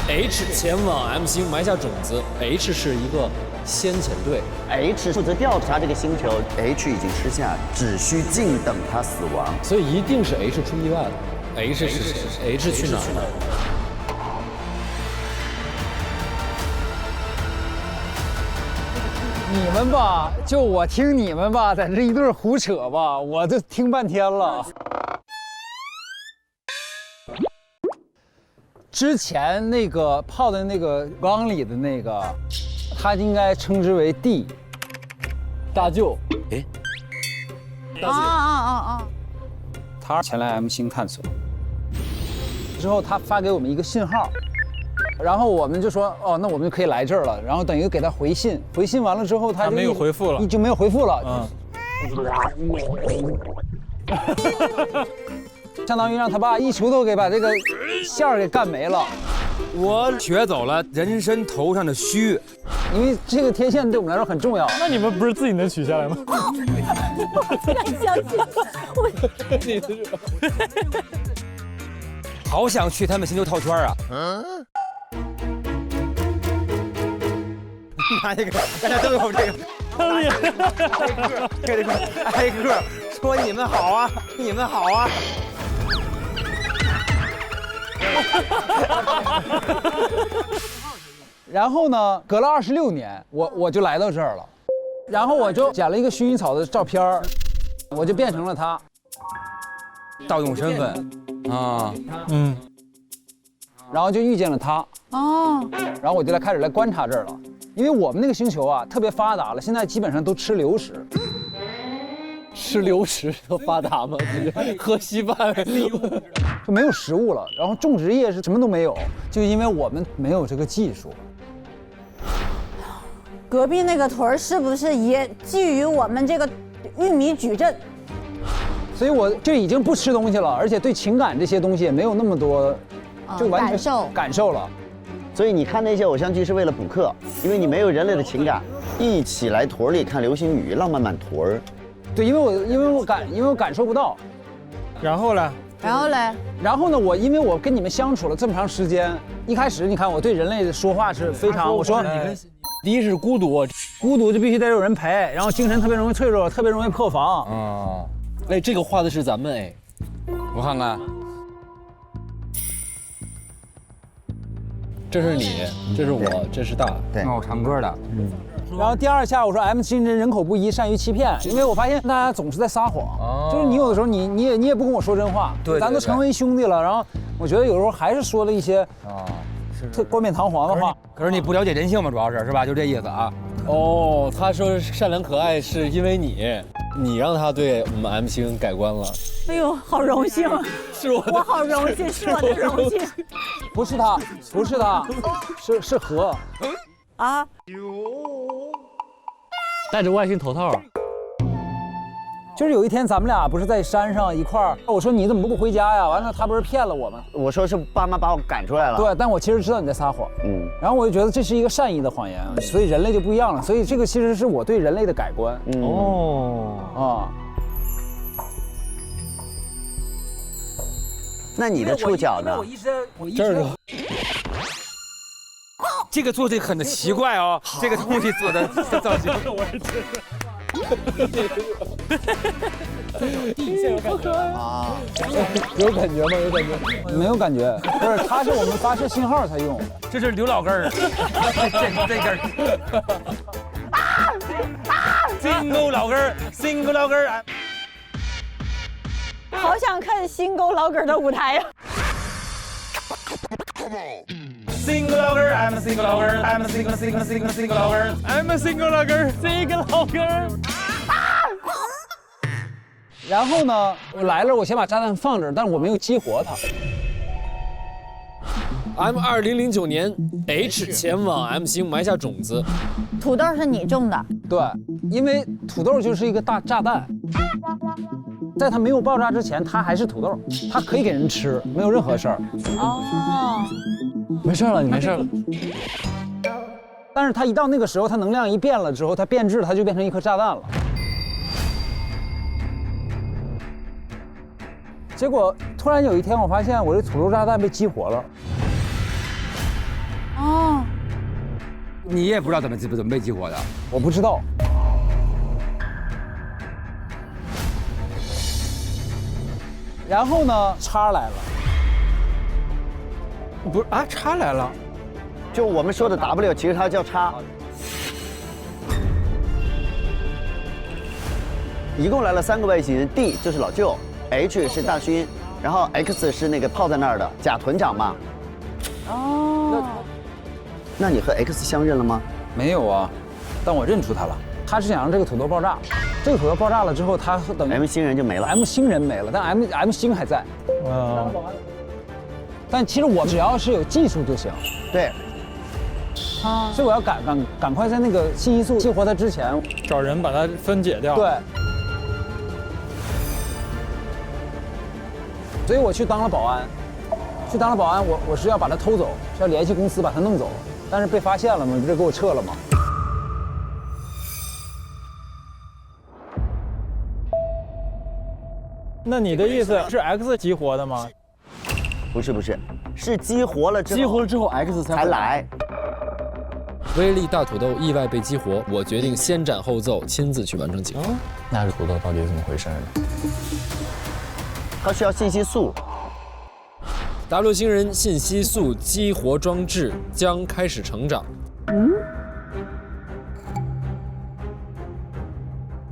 ？H 前往 M 星埋下种子。H 是一个先遣队。 H 负责调查这个星球 ，H 已经吃下，只需静等他死亡。所以一定是 H 出意外了。H 是谁 ？H 去哪儿了？你们吧，就我听你们吧，在这一顿胡扯吧，我都听半天了。之前那个泡在那个缸里的那个，他应该称之为 D 大舅。啊啊啊啊！他前来 M 星探索，之后他发给我们一个信号，然后我们就说哦，那我们就可以来这儿了。然后等于给他回信，回信完了之后他就没有回复了，就没有回复了。相当于让他爸一锄头给把这个线儿给干没了。我学走了人参头上的须，因为这个天线对我们来说很重要。那你们不是自己能取下来吗？我不敢相信，好想去他们星球套圈啊！拿这个，大家都有这个，挨个说你们好啊，你们好啊。然后呢，隔了26年，我就来到这儿了，然后我就捡了一个薰衣草的照片儿，我就变成了他，盗用身份啊，然后就遇见了他，哦，然后我就开始观察这儿了，因为我们那个星球啊特别发达了，现在基本上都吃流食。吃流食都发达吗？喝稀饭，就没有食物了，然后种植业是什么都没有，就因为我们没有这个技术。隔壁那个屯儿是不是也觊觎我们这个玉米矩阵？所以我就已经不吃东西了，而且对情感这些东西也没有那么多，就完全感受了。所以你看那些偶像剧是为了补课，因为你没有人类的情感。一起来屯里看流星雨，浪漫满屯儿。对，因为我感受不到。然后呢？然后呢？因为我跟你们相处了这么长时间，一开始你看我对人类的说话是非常，我说第一是孤独就必须得有人陪，然后精神特别容易脆弱，特别容易破防。哦，哎，这个画的是咱们哎，我看看，这是你，这是我，这是大，对，我唱歌的，然后第二下我说 M 星人口不一，善于欺骗，因为我发现大家总是在撒谎，就是你有的时候你也不跟我说真话，对，咱都成为兄弟了，然后我觉得有时候还是说了一些特冠冕堂皇的话。可是你不了解人性嘛，主要是吧？就这意思啊。哦，他说善良可爱是因为你让他对我们 M 星改观了。哎呦，好荣幸，是我好荣幸，是我的荣幸。不是他，是何啊。戴着外星头套，就是有一天咱们俩不是在山上一块儿，我说你怎么不回家呀？完了他不是骗了我吗？我说是爸妈把我赶出来了。对，但我其实知道你在撒谎。然后我就觉得这是一个善意的谎言，所以人类就不一样了。所以这个其实是我对人类的改观。那你的触角呢？这儿这个做的很奇怪哦，这个东西做的造型，我是觉得啊，有感觉吗？有感觉？没有感觉，不是，它是我们发射信号才用。这是刘老根儿，这根儿，single老根儿，single老根儿。好想看新沟老梗的舞台呀！Single老根儿 ，I'm a single 老根儿 ，I'm a single 老根儿 ，I'm a single 老根儿，single 老根儿。然后呢，我来了，我先把炸弹放这儿，但是我没有激活它。2009年 H 前往 M 星埋下种子。土豆是你种的？对，因为土豆就是一个大炸弹，在它没有爆炸之前，它还是土豆，它可以给人吃，没有任何事儿。哦，没事了，你没事了。但是它一到那个时候，它能量一变了之后，它变质，它就变成一颗炸弹了。结果突然有一天，我发现我这土豆炸弹被激活了。哦，你也不知道怎么被激活的。我不知道。然后呢，叉来了。不是啊，叉来了。就我们说的 W， 其实它叫叉。一共来了3个外星人 ，D 就是老舅 ，H 是大勋，然后 X 是那个泡在那儿的假团长嘛。哦，那你和 X 相认了吗？没有啊，但我认出他了。他是想让这个土豆爆炸，这个土豆爆炸了之后，他等于 M 星人就没了。 M 星人没了，但 M 星还在。但其实我只要是有技术就行。对。所以我要赶快在那个信息素激活它之前，找人把它分解掉。对。所以我去当了保安，我是要把它偷走，是要联系公司把它弄走，但是被发现了嘛，不是给我撤了吗？那你的意思是 X 激活的吗？不是，是激活了之后 X 才来。威力大土豆意外被激活，我决定先斩后奏，亲自去完成计划。那这土豆到底怎么回事呢？它需要信息素。W 星人信息素激活装置将开始成长。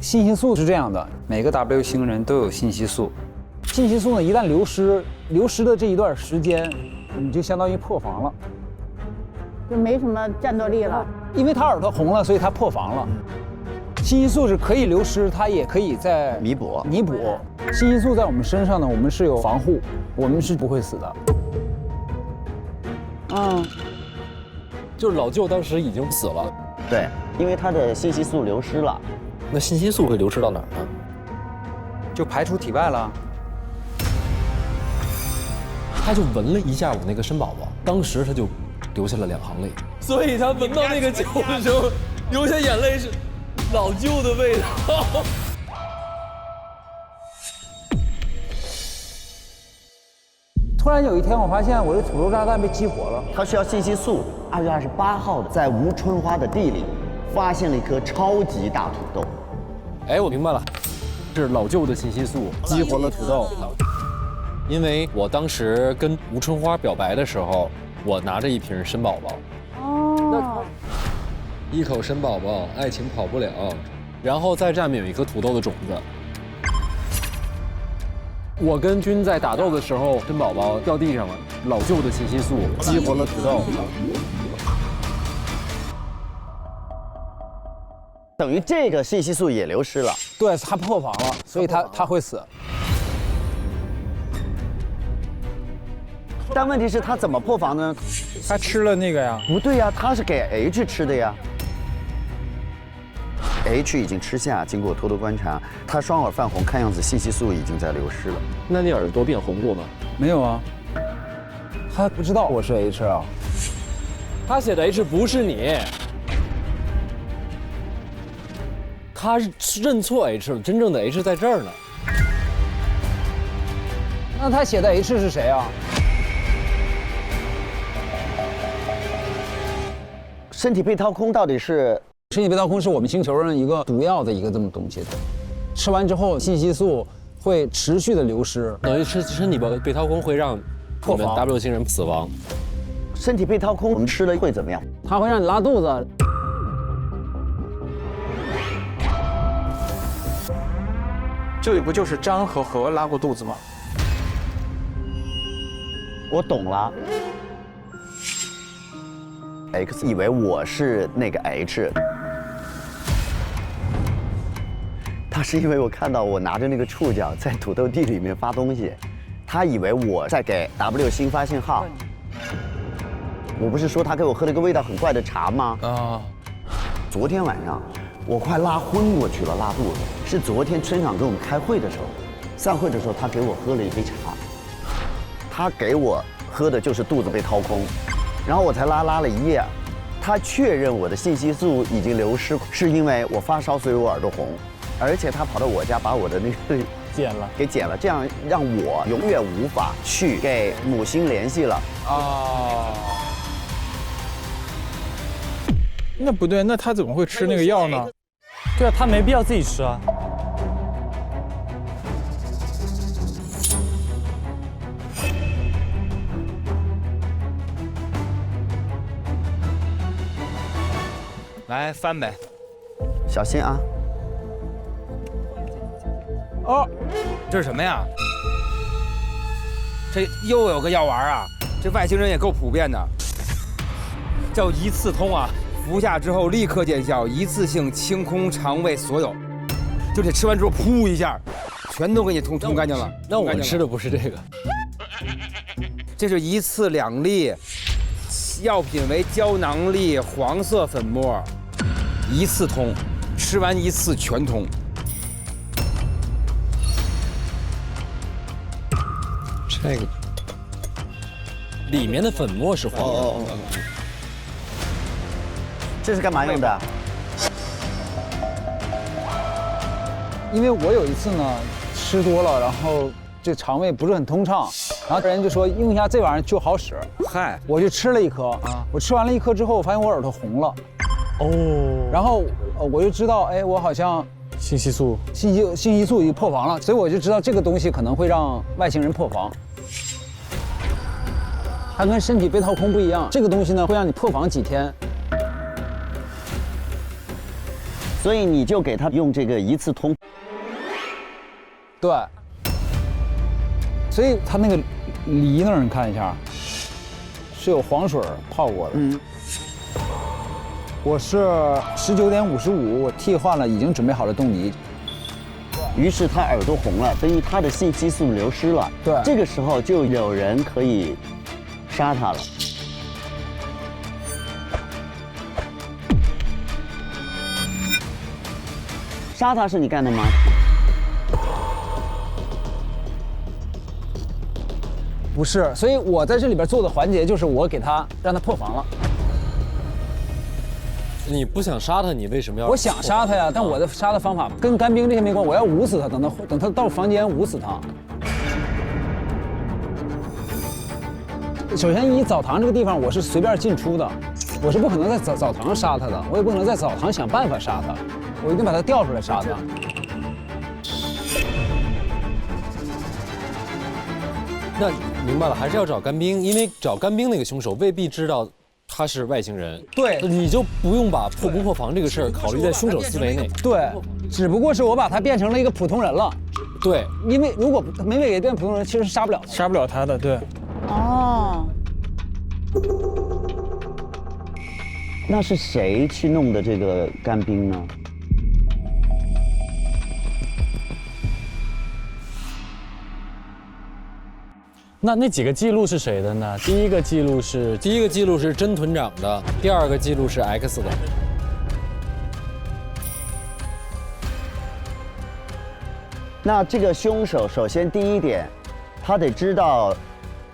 信息素是这样的，每个 W 星人都有信息素。信息素呢，一旦流失的这一段时间，你就相当于破防了，就没什么战斗力了。因为他耳朵红了，所以他破防了。信息素是可以流失，它也可以再弥补。信息素在我们身上呢，我们是有防护，我们是不会死的。就是老舅当时已经死了。对，因为他的信息素流失了。那信息素会流失到哪儿呢？就排出体外了。他就闻了一下我那个参宝宝，当时他就流下了2行泪。所以他闻到那个酒的时候，流下眼泪是老舅的味道。突然有一天，我发现我的土豆炸弹被激活了。它需要信息素。2月28号的，在吴春花的地里发现了一颗超级大土豆。哎，我明白了，是老舅的信息素激活了土豆。因为我当时跟吴春花表白的时候，我拿着一瓶参宝宝。哦。一口参宝宝，爱情跑不了。然后在下面有一颗土豆的种子。我跟君在打斗的时候，参宝宝掉地上了，老舅的信息素激活了土豆。等于这个信息素也流失了。对，他破防了，所以他会死。但问题是，他怎么破防呢？他吃了那个呀？不对呀，他是给 H 吃的呀。H 已经吃下，经过偷偷观察，他双耳泛红，看样子信息素已经在流失了。那你耳朵变红过吗？没有啊。他不知道我是 H 啊。他写的 H 不是你。他认错 H 了，真正的 H 在这儿呢。那他写的 H 是谁啊？身体被掏空到底是？身体被掏空是我们星球上一个毒药的一个这么东西，吃完之后信息素会持续的流失，等于身体被掏空会让你们 W 星人死亡。身体被掏空，我们吃了会怎么样？它会让你拉肚子。这里不就是张和何拉过肚子吗？我懂了。X 以为我是那个 H， 他是因为我看到我拿着那个触角在土豆地里面发东西，他以为我在给 W 星发信号。我不是说他给我喝了一个味道很怪的茶吗？昨天晚上我快拉昏过去了，拉肚子。是昨天村长跟我们开会的时候，散会的时候他给我喝了一杯茶，他给我喝的就是肚子被掏空。然后我才拉了一夜，他确认我的信息素已经流失，是因为我发烧，所以我耳朵红，而且他跑到我家把我的那个给剪了，这样让我永远无法去给母星联系了。那不对，那他怎么会吃那个药呢？对啊，他没必要自己吃啊。来翻呗，小心啊！哦，这是什么呀？这又有个药丸啊！这外星人也够普遍的，叫一次通啊！服下之后立刻见效，一次性清空肠胃所有，就得吃完之后噗一下，全都给你通干净了。那我吃的不是这个，这是一次2粒，药品为胶囊粒黄色粉末，一次通，吃完一次全通。这个里面的粉末是黄的。这是干嘛用的？因为我有一次呢吃多了，然后这肠胃不是很通畅，然后人就说用一下这玩意儿就好使。嗨，我就吃了1颗啊，我吃完了1颗之后，我发现我耳朵红了。哦，然后我就知道，哎，我好像信息素已经破防了，所以我就知道这个东西可能会让外星人破防。它跟身体被掏空不一样，这个东西呢会让你破防几天。所以你就给他用这个一次通。对。所以它那个梨那儿你看一下，是有黄水泡过的。嗯。我是19点55，我替换了已经准备好的冻梨。于是他耳朵红了，等于他的信息素流失了。对，这个时候就有人可以杀他了。杀他是你干的吗？不是，所以我在这里边做的环节就是我给他让他破防了。你不想杀他，你为什么要？我想杀他呀，但我的杀的方法跟干冰这些没关，我要捂死他，等他到房间捂死他。首先，澡堂这个地方我是随便进出的，我是不可能在澡堂杀他的，我也不可能在澡堂想办法杀他，我一定把他调出来杀他。那明白了，还是要找干冰，因为找干冰那个凶手未必知道他是外星人。对，你就不用把破不破防这个事儿考虑在凶手思维内。对，只不过是我把他变成了一个普通人了。对，因为如果没给变普通人，其实是杀不了他的。对。哦。那是谁去弄的这个干冰呢？那几个记录是谁的呢？第一个记录是甄团长的，第2个记录是 X 的。那这个凶手首先第一点，他得知道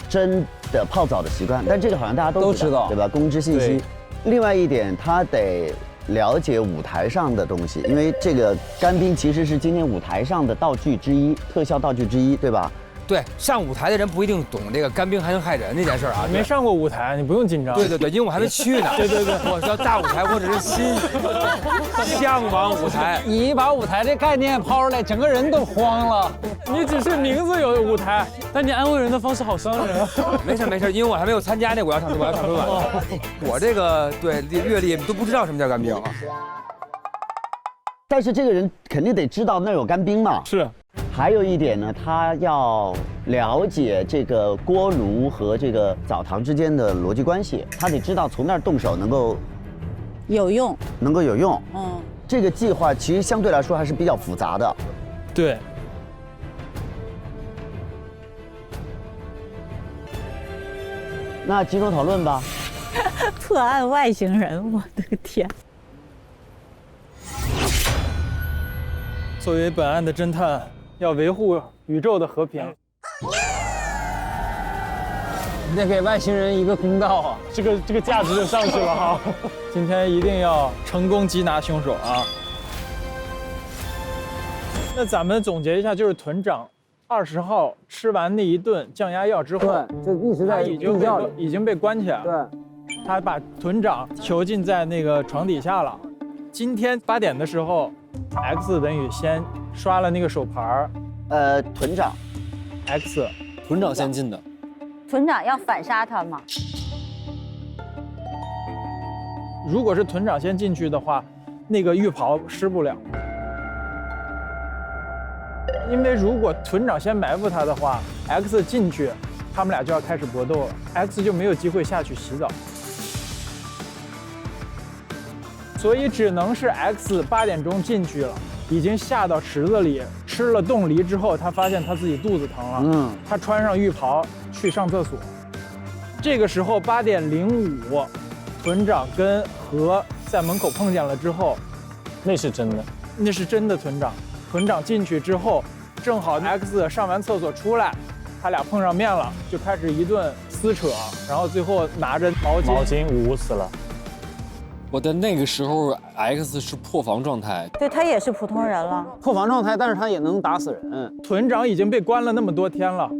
甄的泡澡的习惯，但这个好像大家都知道，对吧？公知信息。另外一点，他得了解舞台上的东西，因为这个干冰其实是今天舞台上的道具之一，特效道具之一，对吧？对，上舞台的人不一定懂这个干冰还能害人这件事啊。没上过舞台，你不用紧张。对，因为我还没去呢。对，我说大舞台，我只是向往舞台。你一把舞台这概念抛出来，整个人都慌了。你只是名字有舞台，但你安慰人的方式好伤人。没事，因为我还没有参加那我要唱春晚。我这个对阅历都不知道什么叫干冰啊。但是这个人肯定得知道那儿有干冰嘛。是。还有一点呢，他要了解这个锅炉和这个澡堂之间的逻辑关系，他得知道从那儿动手能够有用。嗯，这个计划其实相对来说还是比较复杂的。对。那集中讨论吧。破案外星人，我的个天！作为本案的侦探，要维护宇宙的和平。你得给外星人一个公道啊！这个价值就上去了哈。今天一定要成功缉拿凶手啊！那咱们总结一下，就是团长20号吃完那一顿降压药之后，对，就一直在已经被关起来了。对。他把屯长囚禁在那个床底下了。今天8点的时候 ，X 等于先刷了那个手牌屯长 ，X， 屯长先进的。屯长要反杀他吗？如果是屯长先进去的话，那个浴袍湿不了。因为如果屯长先埋伏他的话 ，X 进去，他们俩就要开始搏斗了 ，X 就没有机会下去洗澡。所以只能是 X 8点钟进去了，已经下到池子里，吃了冻梨之后，他发现他自己肚子疼了，他穿上浴袍去上厕所。这个时候8点05，屯长跟何在门口碰见了之后，那是真的，那是真的屯长。屯长进去之后，正好 X 上完厕所出来，他俩碰上面了，就开始一顿撕扯，然后最后拿着毛巾捂死了。我的那个时候 ，X 是破防状态，对他也是普通人了，破防状态，但是他也能打死人。屯长已经被关了那么多天了，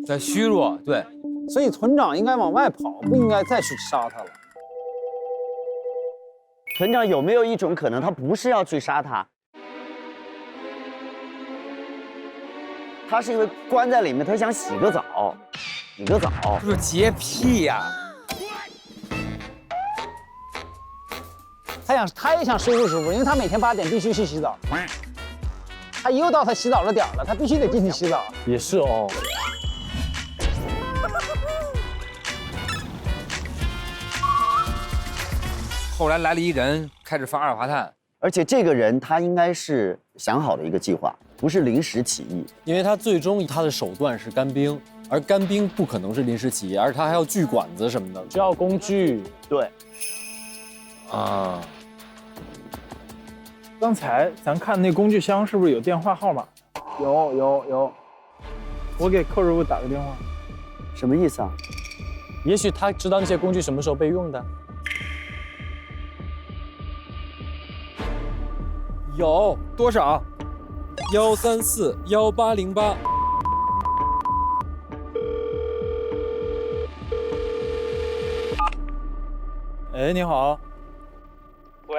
在虚弱，对，所以屯长应该往外跑，不应该再去杀他了。屯长有没有一种可能，他不是要去杀他，他是因为关在里面，他想洗个澡，洗个澡，这是洁癖呀。他也想舒服，因为他每天8点必须去洗澡。他又到他洗澡的点了，他必须得进去洗澡。也是哦。后来来了一人，开始放二氧化碳，而且这个人他应该是想好的一个计划，不是临时起意。因为他最终他的手段是干冰，而干冰不可能是临时起意，而他还要锯管子什么的，就要工具。对。啊。刚才咱看那工具箱是不是有电话号码？有。我给寇师傅打个电话。什么意思啊？也许他知道那些工具什么时候被用的。有多少？1341808。哎，你好。喂。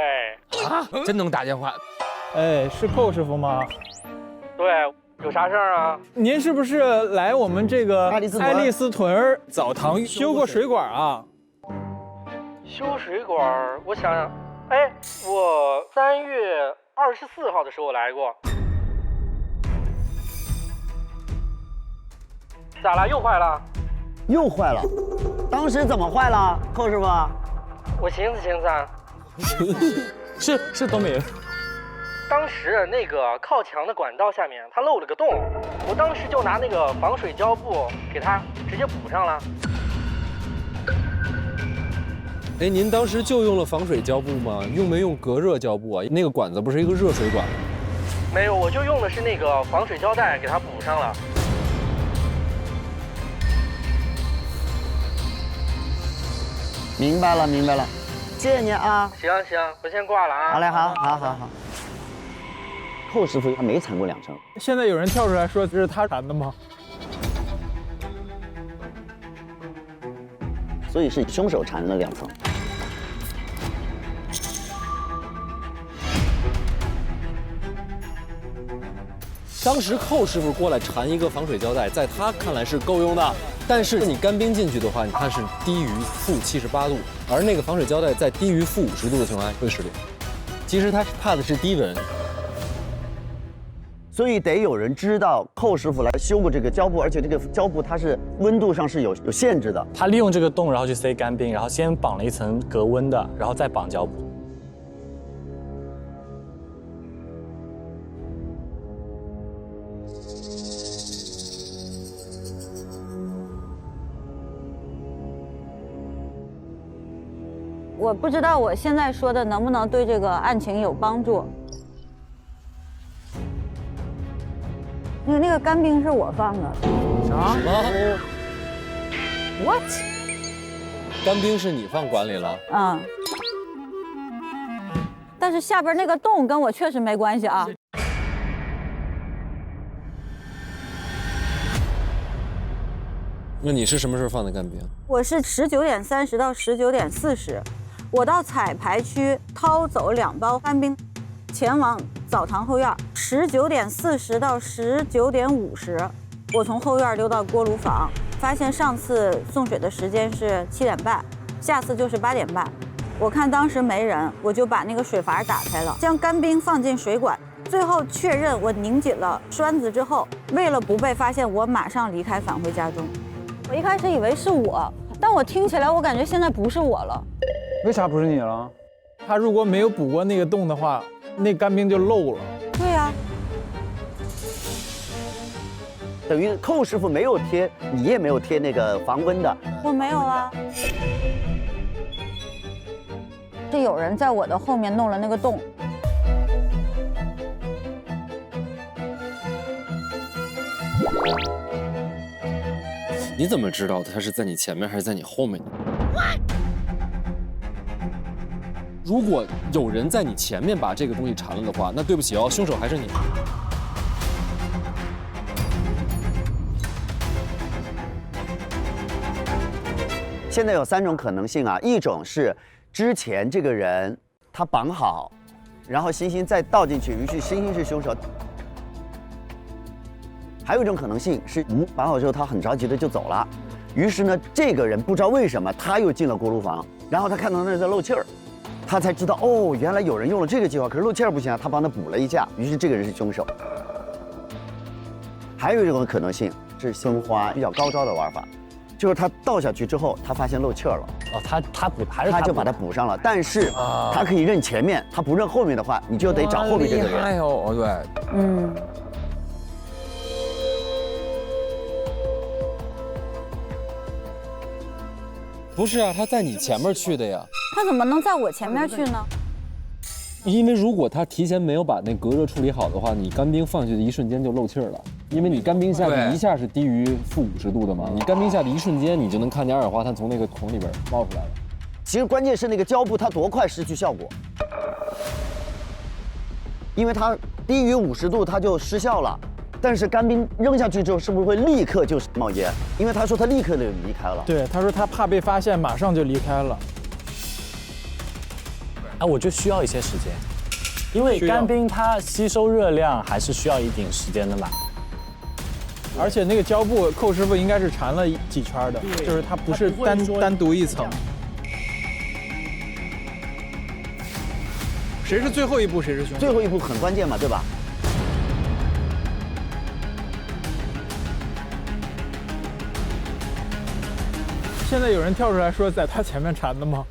啊，真能打电话？哎，是寇师傅吗？对，有啥事儿啊？您是不是来我们这个爱丽丝屯澡堂修过水管啊？修水管，我想想，哎，我3月24号的时候来过。咋了？又坏了？又坏了？当时怎么坏了，寇师傅？我寻思啊。是东北人。当时那个靠墙的管道下面它漏了个洞，我当时就拿那个防水胶布给它直接补上了。哎，您当时就用了防水胶布吗？用没用隔热胶布啊？那个管子不是一个热水管？没有，我就用的是那个防水胶带给它补上了。明白了，谢谢你啊。行，我先挂了啊。好嘞，好。寇师傅他没铲过2层。现在有人跳出来说这是他铲的吗？所以是凶手铲了2层。当时寇师傅过来缠一个防水胶带，在他看来是够用的，但是你干冰进去的话，它是低于-78度，而那个防水胶带在低于-50度的情况下会失灵。其实他怕的是低温，所以得有人知道寇师傅来修过这个胶布，而且这个胶布它是温度上是有限制的。他利用这个洞，然后去塞干冰，然后先绑了一层隔温的，然后再绑胶布。我不知道我现在说的能不能对这个案情有帮助。那个干冰是我放的。啥？What？ 干冰是你放管里了？嗯。但是下边那个洞跟我确实没关系啊。那你是什么时候放的干冰？我是19点30到19点40，我到彩排区掏走2包干冰，前往澡堂后院。19点40到19点50，我从后院溜到锅炉房，发现上次送水的时间是7点半，下次就是8点半。我看当时没人，我就把那个水阀打开了，将干冰放进水管。最后确认我拧紧了栓子之后，为了不被发现，我马上离开，返回家中。我一开始以为是我，但我听起来我感觉现在不是我了。为啥不是你了？他如果没有补过那个洞的话，那干冰就漏了。对呀、等于寇师傅没有贴，你也没有贴那个防温的。我没有啊。是有人在我的后面弄了那个洞。你怎么知道他是在你前面还是在你后面呢？如果有人在你前面把这个东西缠了的话，那对不起哦，凶手还是你。现在有3种可能性啊，一种是之前这个人他绑好，然后星星再倒进去，于是星星是凶手。还有一种可能性是，绑好之后他很着急的就走了，于是呢，这个人不知道为什么他又进了锅炉房，然后他看到那儿在漏气儿，他才知道哦，原来有人用了这个计划，可是漏气儿不行啊，他帮他补了一下，于是这个人是凶手。还有一种可能性是分花比较高招的玩法，就是他倒下去之后，他发现漏气儿了，哦，他补还是他就把它补上了，但是他可以认前面，他不认后面的话，你就得找后面这个人。哎呦，对，嗯。不是啊，他在你前面去的呀。他怎么能在我前面去呢？因为如果他提前没有把那隔热处理好的话，你干冰放下去的一瞬间就漏气儿了。因为你干冰下去一下是低于-50度的嘛，你干冰下的一瞬间，你就能看见二氧化碳从那个桶里边冒出来了。其实关键是那个胶布它多快失去效果，因为它低于50度它就失效了。但是干冰扔下去之后，是不是会立刻就冒烟？因为他说他立刻就离开了。对，他说他怕被发现，马上就离开了。啊，我就需要一些时间，因为干冰它吸收热量还是需要一点时间的嘛。而且那个胶布，寇师傅应该是缠了几圈的，就是它不是单独一层。谁是最后一步，谁是凶手？最后一步很关键嘛，对吧？现在有人跳出来说在他前面缠的吗？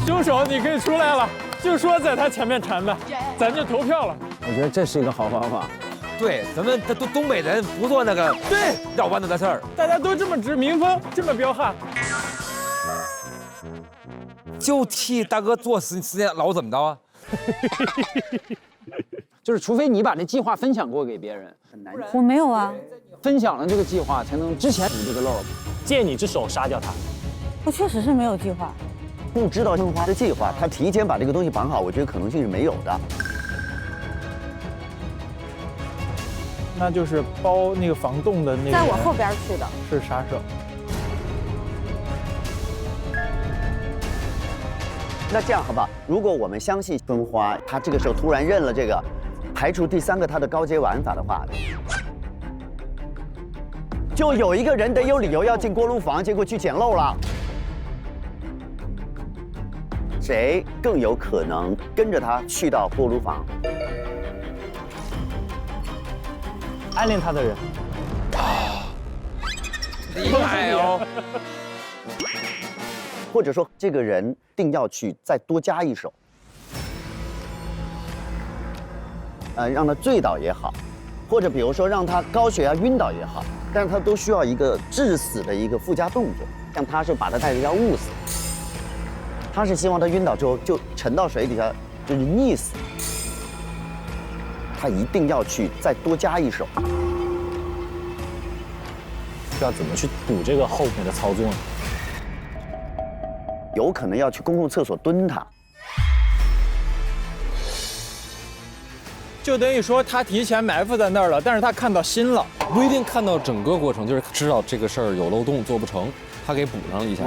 凶手，你可以出来了，就说在他前面缠的，咱就投票了。我觉得这是一个好方法。对，咱们东北人不做那个对绕弯子的事儿，大家都这么直，民风这么彪悍，就替大哥做时间老怎么着啊？就是除非你把这计划分享过给别人，我没有啊。分享了这个计划，才能之前补这个漏。借你之手杀掉他。我确实是没有计划，不知道分花的计划，他提前把这个东西绑好，我觉得可能性是没有的。那就是包那个防冻的那个，在我后边去的是杀手。那这样好不好？如果我们相信分花，他这个时候突然认了这个，排除第3个他的高阶玩法的话，就有一个人得有理由要进锅炉房，结果去捡漏了。谁更有可能跟着他去到锅炉房？暗恋他的人。厉害哦！或者说，这个人定要去再多加一手，让他醉倒也好，或者比如说让他高血压晕倒也好，但是他都需要一个致死的一个附加动作。像他是把他带着要误死，他是希望他晕倒之后就沉到水底下，就是溺死。他一定要去再多加一手。要怎么去补这个后面的操作呢？有可能要去公共厕所蹲他，就等于说他提前埋伏在那儿了，但是他看到心了，不一定看到整个过程，就是知道这个事儿有漏洞做不成，他给补上了一下。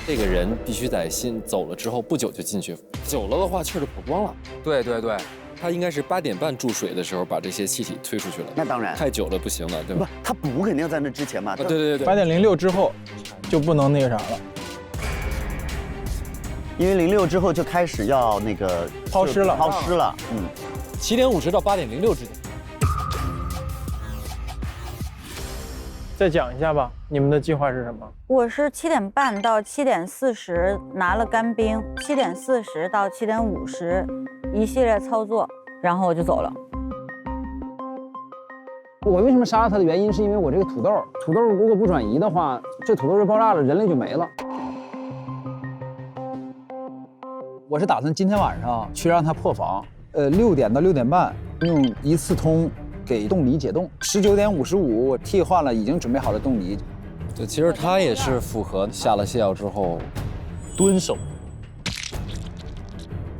这个人必须在心走了之后不久就进去，久了的话气儿就跑光了。对对对，他应该是8点半注水的时候把这些气体推出去了。那当然，太久了不行了，对吧？不，他补肯定要在那之前嘛。对对对8点06之后就不能那个啥了，因为06之后就开始要那个抛尸了。7点50到8点06之间。再讲一下吧，你们的计划是什么？我是7点半到7点40拿了干冰，7点40到7点50一系列操作，然后我就走了。我为什么杀了他的原因，是因为我这个土豆如果不转移的话，这土豆就爆炸了，人类就没了。我是打算今天晚上去让他破防，6点到6点半用一次通给冻梨解冻，19点55我替换了已经准备好的冻梨。对，其实他也是符合下了泻药之后蹲守。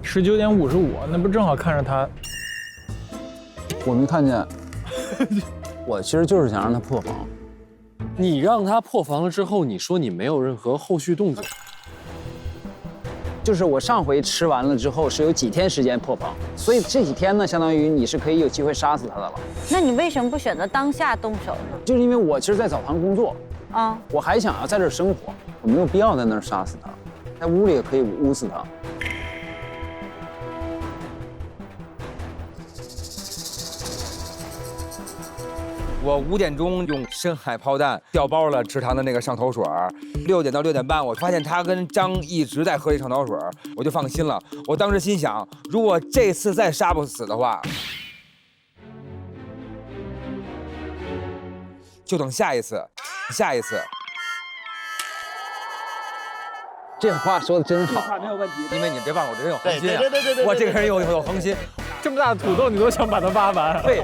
19点55，那不正好看着他？我没看见。我其实就是想让他破防。你让他破防了之后，你说你没有任何后续动作。就是我上回吃完了之后是有几天时间破防，所以这几天呢，相当于你是可以有机会杀死他的了。那你为什么不选择当下动手呢？就是因为我其实，在澡堂工作啊，我还想要在这儿生活，我没有必要在那儿杀死他，在屋里也可以捂死他。我5点钟用深海炮弹调包了池塘的那个上头水，6点到6点半，我发现他跟张一直在喝这上头水，我就放心了。我当时心想，如果这次再杀不死的话，就等下一次。这话说的真好，没有问题，因为你别忘了，我这人有恒心啊，对，我这个人有恒心，这么大的土豆你都想把它挖完？对。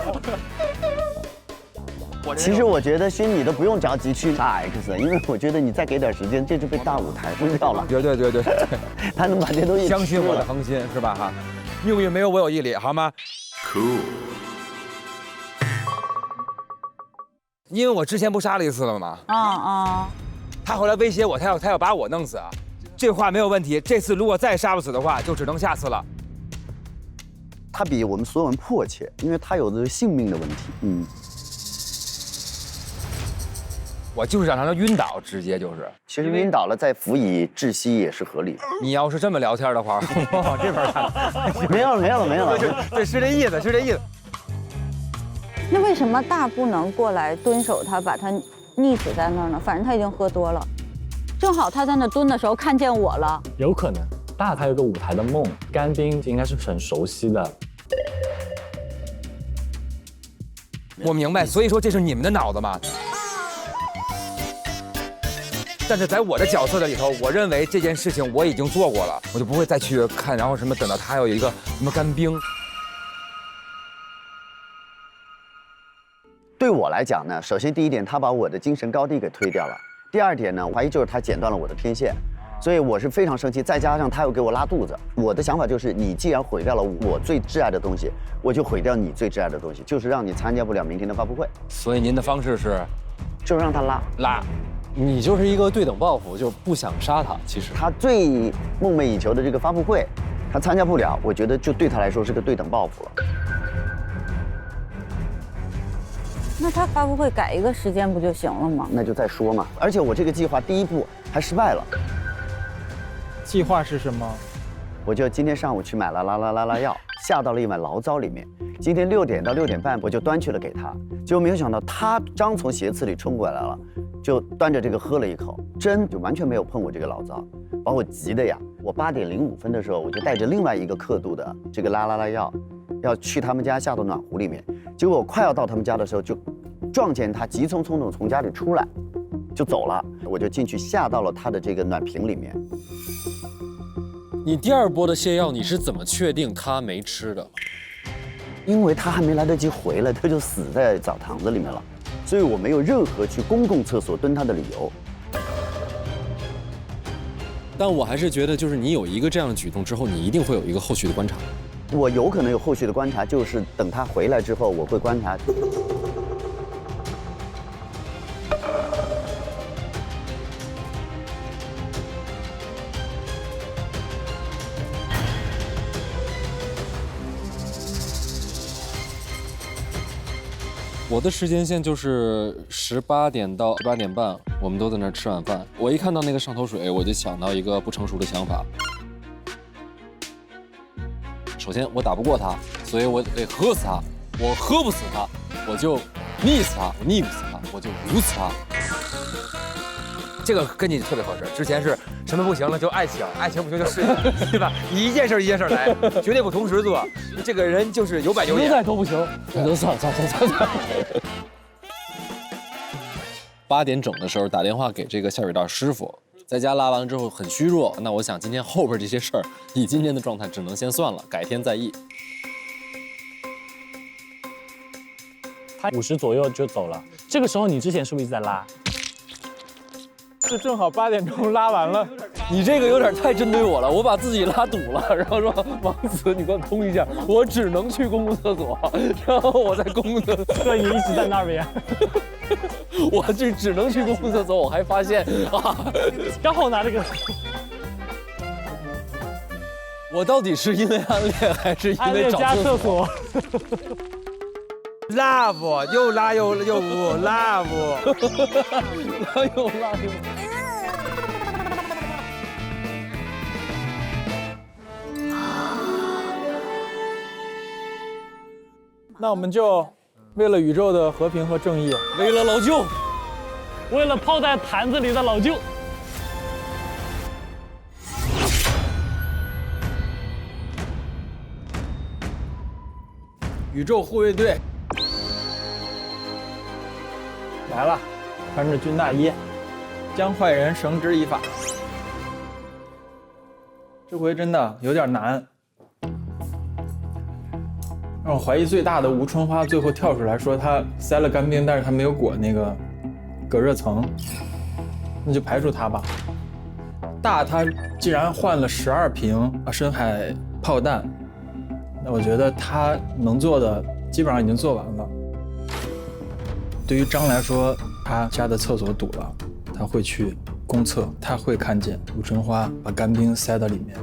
其实我觉得勋你都不用着急去杀 X， 因为我觉得你再给点时间，这就被大舞台封掉了。对，他能把这东西相信我的恒心是吧？哈，命运没有我有毅力，好吗 Cool。因为我之前不杀了一次了吗？他后来威胁我，他要把我弄死啊，这话没有问题。这次如果再杀不死的话，就只能下次了。他比我们所有人迫切，因为他有的是性命的问题。我就是想让他晕倒，直接就是。其实晕倒了再辅以窒息也是合理的。你要是这么聊天的话，我往这边看。没有了。对，是这意思。那为什么大不能过来蹲守他，把他溺死在那儿呢？反正他已经喝多了，正好他在那蹲的时候看见我了。有可能，大他有个舞台的梦，干冰应该是很熟悉的。我明白，所以说这是你们的脑子嘛。但是在我的角色的里头，我认为这件事情我已经做过了，我就不会再去看，然后什么等到他要有一个什么干冰。对我来讲呢，首先第一点，他把我的精神高地给推掉了；第二点呢，我怀疑就是他剪断了我的天线，所以我是非常生气。再加上他又给我拉肚子，我的想法就是，你既然毁掉了我最挚爱的东西，我就毁掉你最挚爱的东西，就是让你参加不了明天的发布会。所以您的方式是，就让他拉。你就是一个对等报复，就不想杀他。其实他最梦寐以求的这个发布会，他参加不了，我觉得就对他来说是个对等报复了。那他发布会改一个时间不就行了吗？那就再说嘛。而且我这个计划第一步还失败了。计划是什么？我就今天上午去买了拉药，下到了一碗醪糟里面。今天6点到6点半我就端去了给他，结果没有想到他刚从斜刺里冲过来了，就端着这个喝了一口，针就完全没有碰我这个醪糟，把我急的呀！我8点05分的时候，我就带着另外一个刻度的这个拉药，要去他们家下到暖壶里面。结果我快要到他们家的时候，就撞见他急匆匆的从家里出来，就走了。我就进去下到了他的这个暖瓶里面。你第二波的泻药，你是怎么确定他没吃的？因为他还没来得及回来，他就死在澡堂子里面了，所以我没有任何去公共厕所蹲他的理由。但我还是觉得，就是你有一个这样的举动之后，你一定会有一个后续的观察。我有可能有后续的观察，就是等他回来之后，我会观察。我的时间线就是18点到18点半，我们都在那儿吃晚饭。我一看到那个上头水，我就想到一个不成熟的想法。首先，我打不过他，所以我得喝死他。我喝不死他，我就溺死他；我溺不死他，我就捂死他。这个跟你特别合适。之前是什么不行了就爱情，爱情不行就事业，对吧？一件事一件事来，绝对不同时做。这个人就是有板有眼。实在都不行，算了。8点整的时候打电话给这个下水道师傅，在家拉完了之后很虚弱。那我想今天后边这些事儿，以今天的状态只能先算了，改天再议。他50左右就走了，这个时候你之前是不是一直在拉？是正好8点钟拉完了。你这个有点太针对我了，我把自己拉堵了，然后说王子你给我通一下，我只能去公共厕所，然后我在公共厕所，对，你一直在那边，我就只能去公共厕所，我还发现啊，刚好拿这个，我到底是因为暗恋还是因为找加厕所？Love 又拉又捂 ，Love 又拉又。那我们就为了宇宙的和平和正义，为了老舅，为了泡在坛子里的老舅。宇宙护卫队来了，穿着军大衣，将坏人绳之以法。这回真的有点难，让我怀疑最大的吴春花最后跳出来说他塞了干冰，但是他没有裹那个隔热层，那就排除他吧。大他既然换了12瓶深海炮弹，那我觉得他能做的基本上已经做完了。对于张来说，他家的厕所堵了，他会去公厕，他会看见吴春花把干冰塞到里面，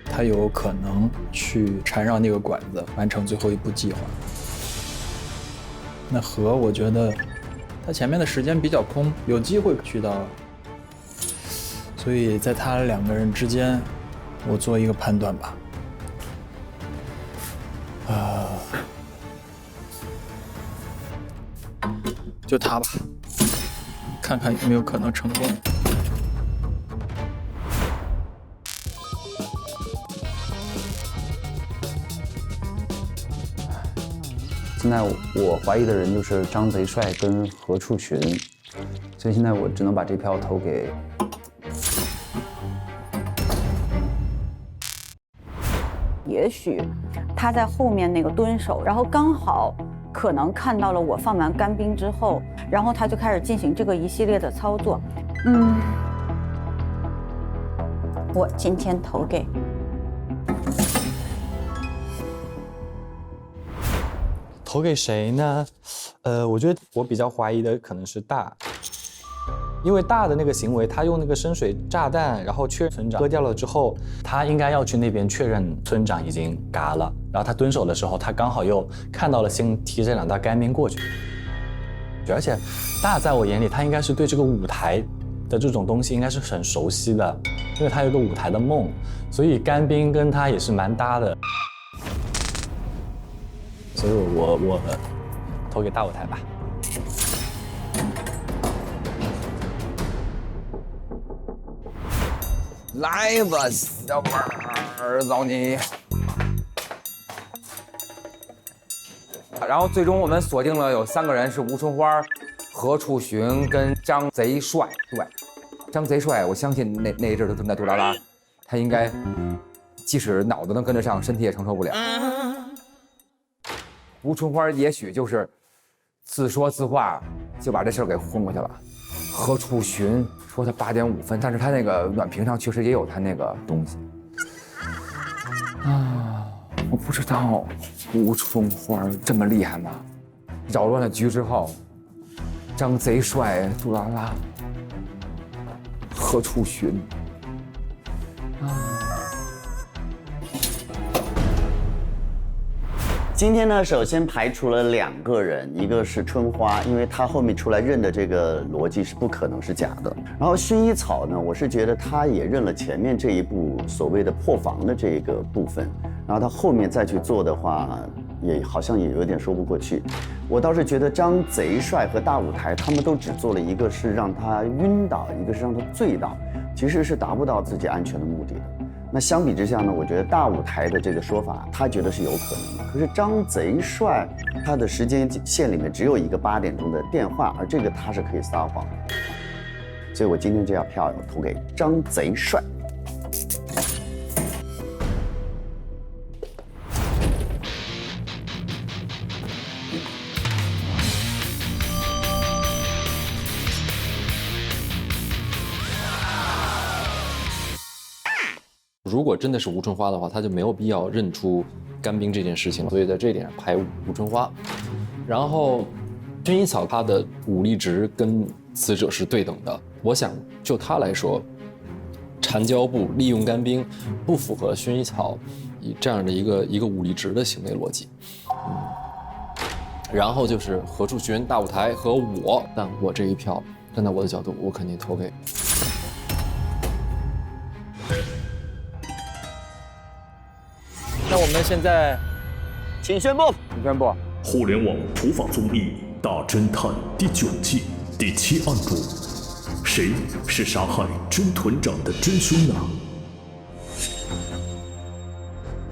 他有可能去缠绕那个管子，完成最后一步计划。那何，我觉得他前面的时间比较空，有机会去到，所以在他2个人之间，我做一个判断吧。就他吧，看看有没有可能成功。现在我怀疑的人就是张贼帅跟何处寻，所以现在我只能把这票投给。也许他在后面那个蹲守，然后刚好可能看到了我放完干冰之后，然后他就开始进行这个一系列的操作。我今天投给谁呢？我觉得我比较怀疑的可能是大，因为大的那个行为，他用那个深水炸弹，然后确认村长割掉了之后，他应该要去那边确认村长已经嘎了，然后他蹲守的时候，他刚好又看到了星提着2袋干冰过去，而且大在我眼里，他应该是对这个舞台的这种东西应该是很熟悉的，因为他有个舞台的梦，所以干冰跟他也是蛮搭的，所以我投给大舞台吧。来吧，小妹儿，找你。然后最终我们锁定了有3个人是吴春花、何处寻跟张贼帅。对，张贼帅，我相信那一阵儿他们在杜拉拉，他应该即使脑子能跟得上，身体也承受不了。吴春花也许就是自说自话就把这事儿给混过去了。何处寻说他8点5分，但是他那个暖屏上确实也有他那个东西。我不知道吴春花这么厉害吗？扰乱了局之后，张贼帅杜拉拉，何处寻？今天呢，首先排除了2个人，一个是春花，因为他后面出来认的这个逻辑是不可能是假的。然后薰衣草呢，我是觉得他也认了前面这一步所谓的破防的这个部分，然后他后面再去做的话，也好像也有点说不过去。我倒是觉得张贼帅和大舞台他们都只做了一个是让他晕倒，一个是让他醉倒，其实是达不到自己安全的目的的。那相比之下呢，我觉得大舞台的这个说法，他觉得是有可能的。可是张贼帅，他的时间线里面只有一个8点钟的电话，而这个他是可以撒谎的。所以我今天这张票投给张贼帅。如果真的是吴春花的话，他就没有必要认出干冰这件事情了，所以在这一点上排吴春花。然后，薰衣草他的武力值跟死者是对等的，我想就他来说，缠胶布利用干冰不符合薰衣草以这样的一个武力值的行为逻辑。然后就是何处寻、大舞台和我，但我这一票站在我的角度，我肯定投给。那我们现在，请宣布。请宣布。互联网土法综艺《大侦探》第9季第7案中，谁是杀害甄团长的真凶呢？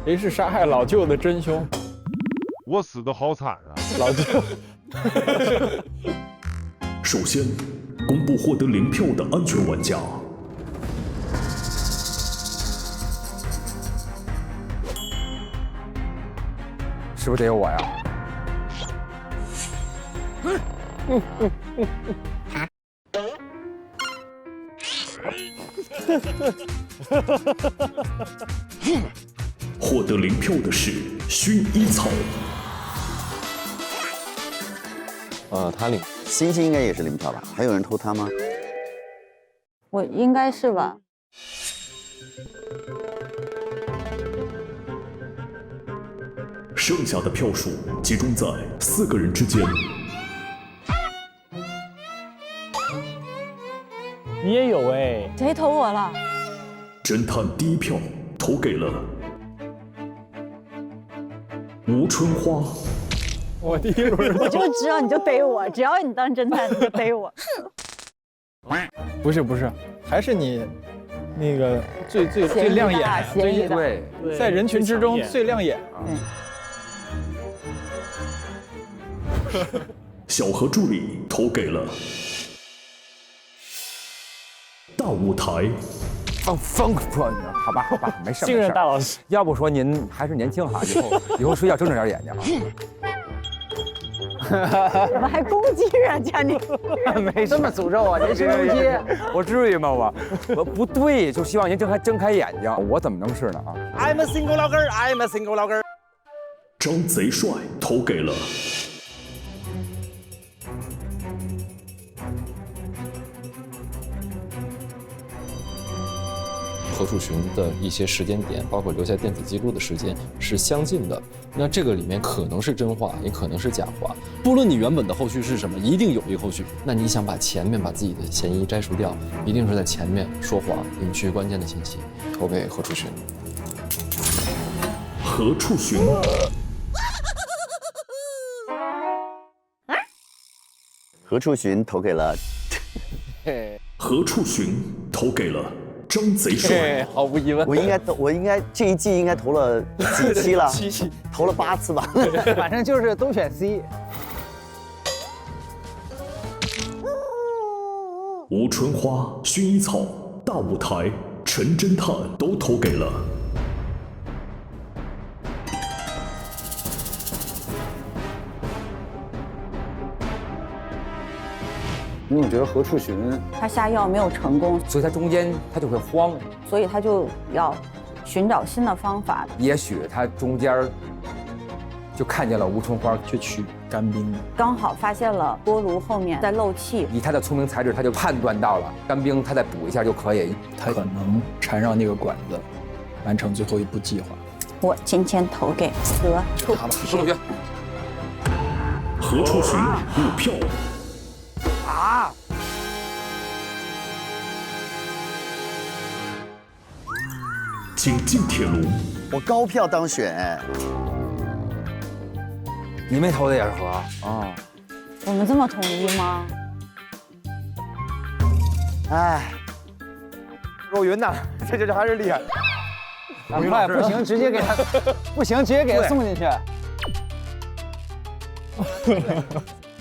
谁是杀害老舅的真凶？我死得好惨啊！老舅。首先，公布获得0票的安全玩家。是不是得有我呀？获得0票的是薰衣草。他领。星星应该也是0票吧？还有人投他吗？我应该是吧。剩下的票数集中在4个人之间。你也有哎？谁投我了？侦探第1票投给了吴春花。我第一轮，我就知道你就逮我，只要你当侦探你就逮我。不是，还是你那个最亮眼，对，在人群之中最亮眼啊。小何助理投给了大舞台。放说，好吧，没事。信任大老师。要不说您还是年轻哈，以后睡觉睁着点眼睛啊。怎么还攻击人家你？没这么诅咒啊？您是攻击？我至于吗？我不对，就希望您睁开眼睛。我怎么能是呢啊 ？I'm a single 老根儿 ，I'm a single 老根儿。张贼帅投给了何处寻的一些时间点，包括留下电子记录的时间是相近的。那这个里面可能是真话，也可能是假话。不论你原本的后续是什么，一定有一个后续。那你想把前面把自己的嫌疑摘除掉，一定是在前面说谎，隐去关键的信息。投给何处寻。何处寻。何处寻投给了。何处寻投给了。张贼帅，毫无疑问，我应该这一季应该投了几期了？7期，投了8次吧。反正就是都选 C。吴春花、薰衣草、大舞台、陈侦探都投给了因为我觉得何处寻他下药没有成功，所以他中间他就会慌，所以他就要寻找新的方法。也许他中间就看见了吴春花去取干冰，刚好发现了锅炉后面在漏气，以他的聪明才智，他就判断到了干冰，他再补一下就可以。他可能缠绕那个管子，完成最后一步计划。我金钱投给何处寻。何处寻5票。啊！请进铁炉。我高票当选。你们投的也是何啊？我们这么统一吗？哎，肉云呐，这还是厉害。快，不行，直接给他，不行，直接给他送进去。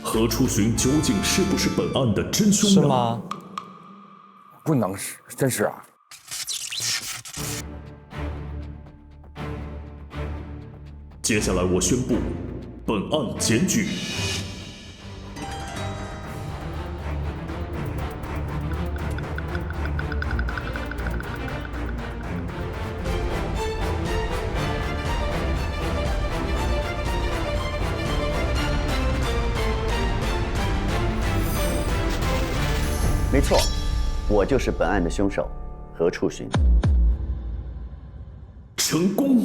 何处寻究竟是不是本案的真凶？是吗？不能是，真是啊。接下来我宣布，本案检举。没错，我就是本案的凶手，何处寻。成功！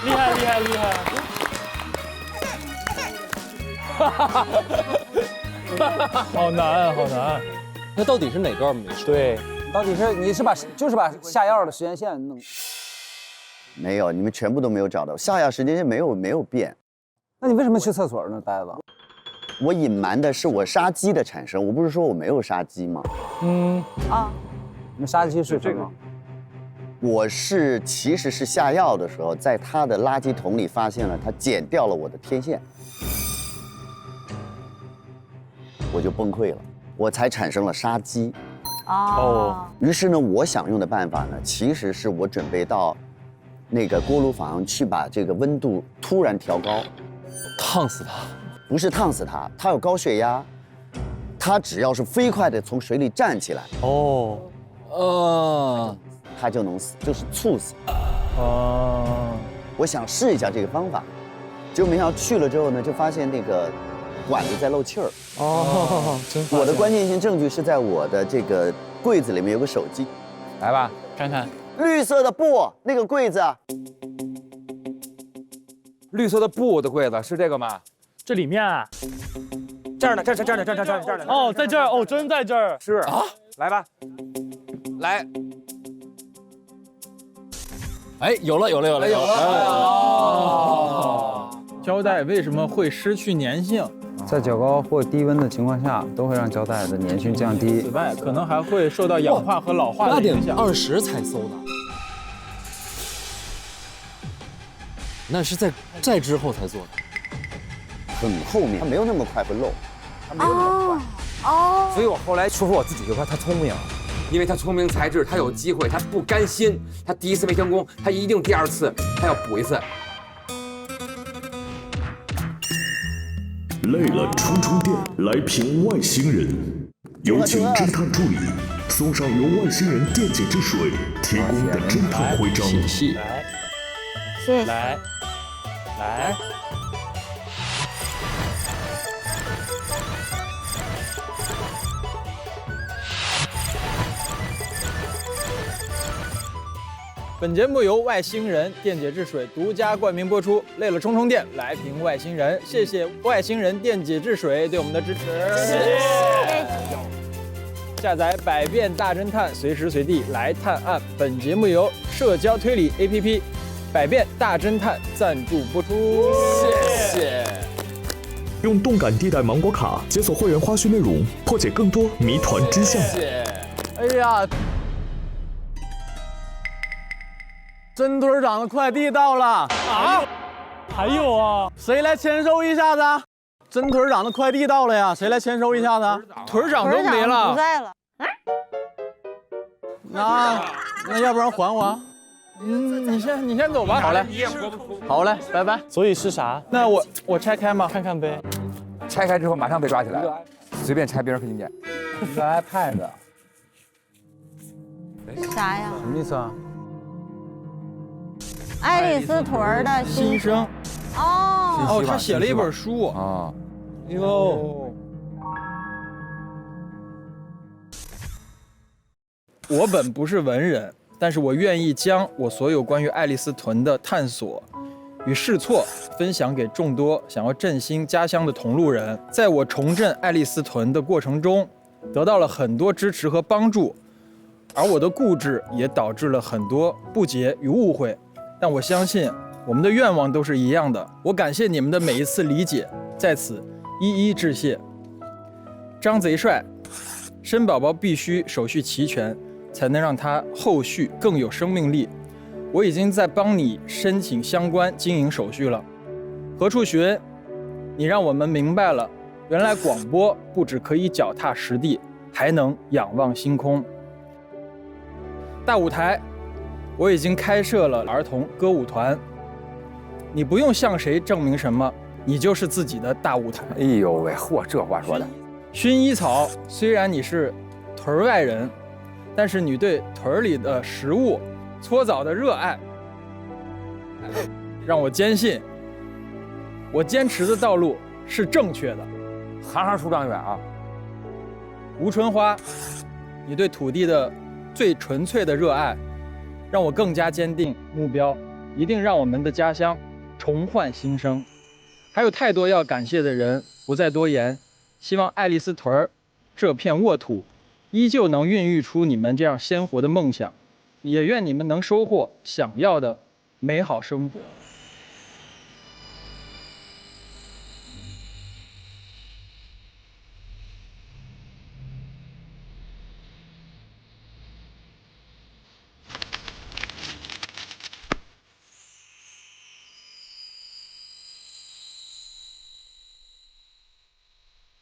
厉害厉害厉害！好难好难。那到底是哪段没说？对，到底是你是把下药的时间线弄？没有，你们全部都没有找到，下药时间线没有变。那你为什么去厕所呢，呆子？我隐瞒的是我杀鸡的产生，我不是说我没有杀鸡吗？那杀鸡是这个。我其实是下药的时候，在他的垃圾桶里发现了他剪掉了我的天线，我就崩溃了，我才产生了杀鸡。哦。于是呢，我想用的办法呢，其实是我准备到那个锅炉房去把这个温度突然调高，烫死他。不是烫死他，他有高血压，他只要是飞快的从水里站起来，他就能死，就是猝死。我想试一下这个方法，结果没想到去了之后呢，就发现那个管子在漏气儿。真好。我的关键性证据是在我的这个柜子里面有个手机，来吧，看看绿色的布那个柜子，绿色的布的柜子是这个吗？这里面啊，这儿呢，这儿呢。哦，在这儿哦，真在这儿。是啊，来吧，来。哎，有了！胶带为什么会失去粘性？在较高或低温的情况下，都会让胶带的粘性降低。此外，可能还会受到氧化和老化的影响。8:20才搜的，那是在之后才做的。很后面，它没有那么快会漏，它没有那么快。所以我后来说服我自己，就说他聪明，因为他聪明才智，他有机会，他不甘心，他第一次没成功，他一定第二次他要补一次。累了充充电，来评外星人。有请侦探助理送上由外星人电解质水提供的侦探徽章。来，谢谢。来。本节目由外星人电解质水独家冠名播出。累了充充电，来评外星人。谢谢外星人电解质水对我们的支持。谢谢。下载百变大侦探，随时随地来探案。本节目由社交推理 APP 百变大侦探赞助播出。谢谢。用动感地带芒果卡解锁会员花絮内容，破解更多谜团真相。谢谢。哎呀，真墩长的快递到了啊！还有啊，谁来签收一下子？真墩长的快递到了呀，谁来签收一下子？腿长都没了，不在了。那要不然还我？你先走吧。好嘞，好嘞，拜拜。所以是啥？那我拆开吗？看看呗。拆开之后马上被抓起来了，随便拆别人可以捡。一个 iPad。啥呀？什么意思啊？爱丽丝屯的新生。哦，他写了一本书啊。哟。我本不是文人，但是我愿意将我所有关于爱丽丝屯的探索与试错分享给众多想要振兴家乡的同路人。在我重振爱丽丝屯的过程中，得到了很多支持和帮助，而我的固执也导致了很多不解与误会。但我相信我们的愿望都是一样的。我感谢你们的每一次理解，在此一一致谢。张贼帅，申宝宝必须手续齐全，才能让他后续更有生命力。我已经在帮你申请相关经营手续了。何处寻，你让我们明白了，原来广播不只可以脚踏实地，还能仰望星空。大舞台，我已经开设了儿童歌舞团，你不用向谁证明什么，你就是自己的大舞台。哎呦喂，嚯，这话说的。薰衣草，虽然你是屯外人，但是你对屯里的食物、搓澡的热爱，让我坚信，我坚持的道路是正确的。行行出状元啊！吴春花，你对土地的最纯粹的热爱，让我更加坚定目标，一定让我们的家乡重焕新生。还有太多要感谢的人，不再多言。希望爱丽丝屯这片沃土依旧能孕育出你们这样鲜活的梦想，也愿你们能收获想要的美好生活。